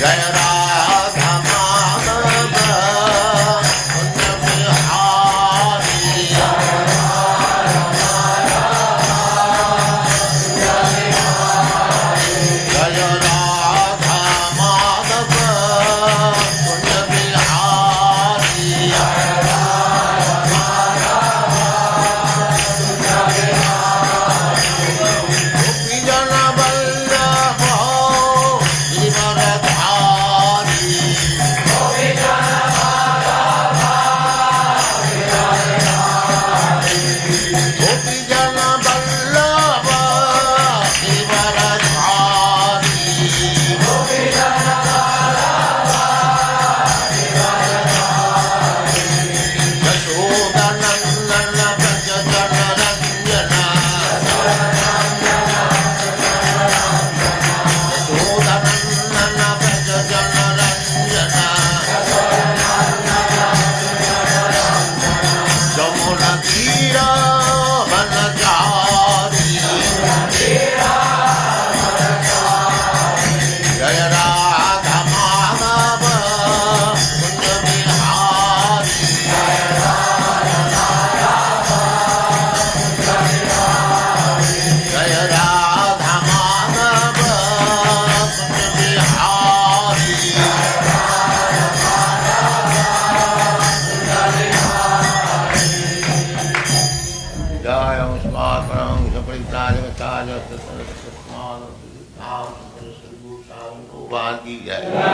Jaya Radha Madhava Kunja Bihari Jaya Radha Madhava Kunja Bihari Gopi Jana Vallabha Girivaradhari Gopi Jana Vallabha Girivaradhari Yashodanandana Braja Jana Ranjana Yashodanandana Braja Jana Ranjana Jamuna Tira Vanachari Jaya Radha Madhava Kunja Bihari Jaya Radha Madhava Kunja Bihari Jaya Smatram Saparitraya Vacharya Satsatman Nam Sarasvati Bhuvati Jaya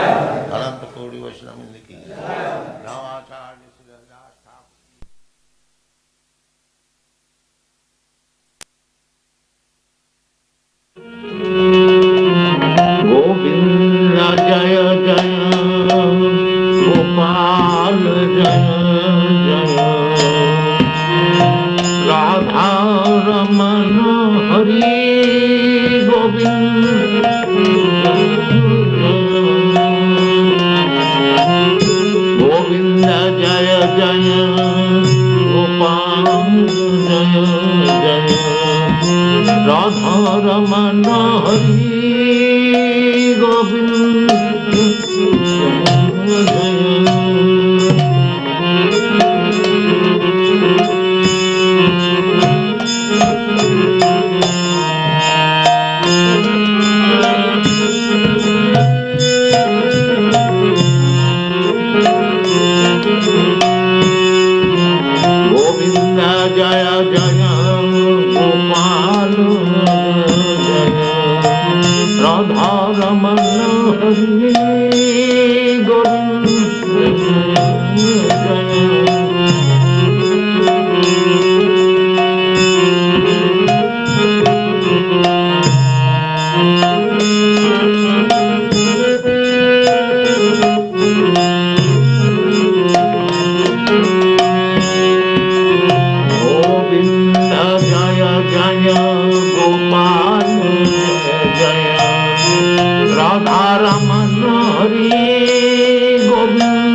Ananta Kodi Vaishnavindaki Navacharya Siddhas Govinda Jaya Jaya Gopal Jaya Jaya Radha Ramana Hari Govinda Govinda Jaya Jaya Gopal Jaya Jaya Radha Ramana Hari Govinda Jaya Govinda Jaya Jaya Gopal Jaya Radha Ramana Hari Govinda Jaya Govinda Jaya Jaya Gopal Jaya Radha Ramana Hari Govinda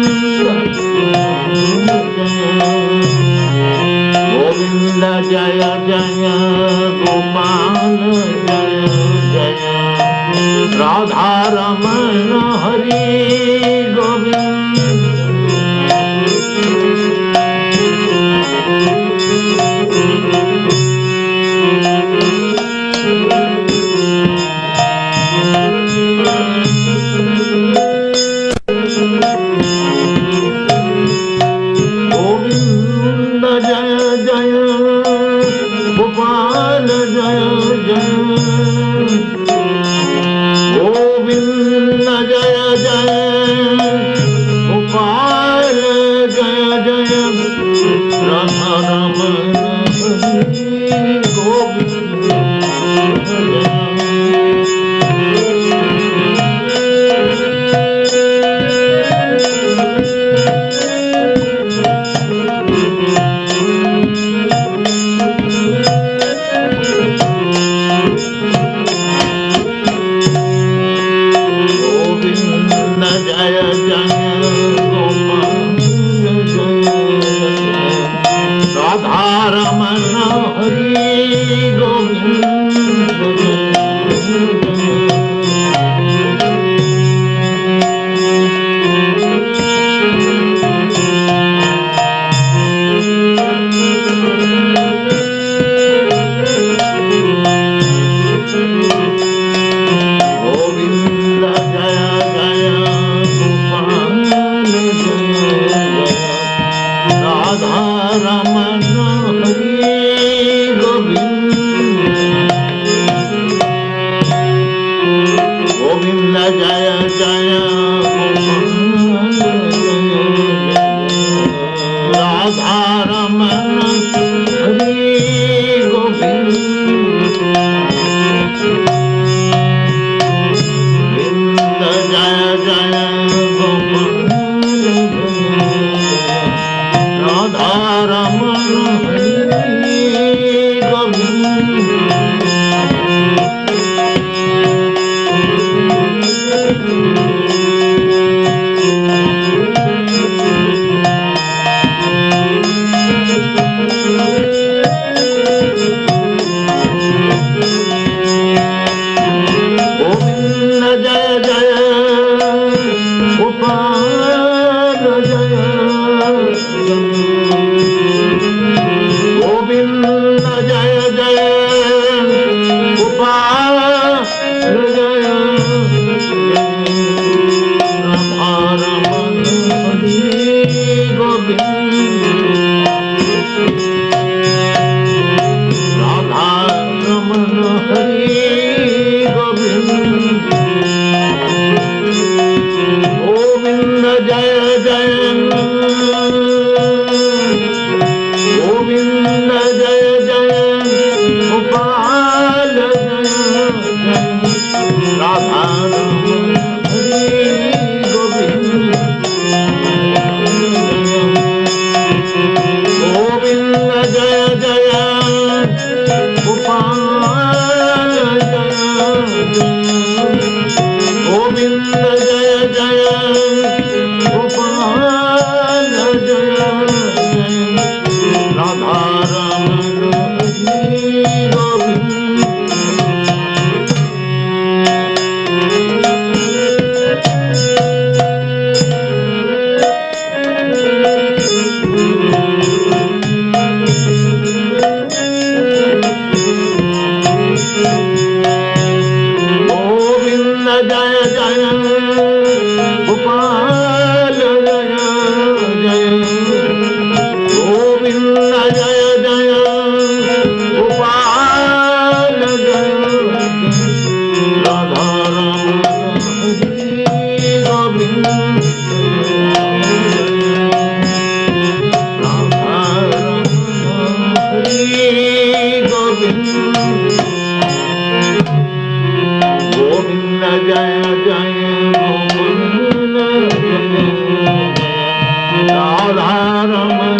Govinda Jaya Jaya Gopal Jaya Jaya Radha Ramana Hari Govinda Govinda Jaya Jaya Gopal Jaya Jaya Govinda Jaya Jaya Gopal Jaya Jaya Radha Ramana Hari Govinda Jaya Govinda Jaya Jaya Gopal Jaya Radha Ramana Hari Govinda Govinda Jaya Jaya Gopal Jaya Radha Ramana Hari Govinda Govinda Jaya Jaya Gopal Radha Ramana Hari Govinda Govinda Jaya Jaya Gopal Radha Ramana Hari Govinda Govinda Jaya Jaya Gopal Jaya Govinda Jaya Jaya Gopal Jaya Radha Ramana Hari Govinda Radha Ramana Hari Govinda Govinda Jaya Jaya Govinda Jaya Jaya Gopal Jaya Radha Ramana Hari Govinda Govinda Jaya Jaya Gopal Jaya Govinda Jaya Jaya Gopal Rama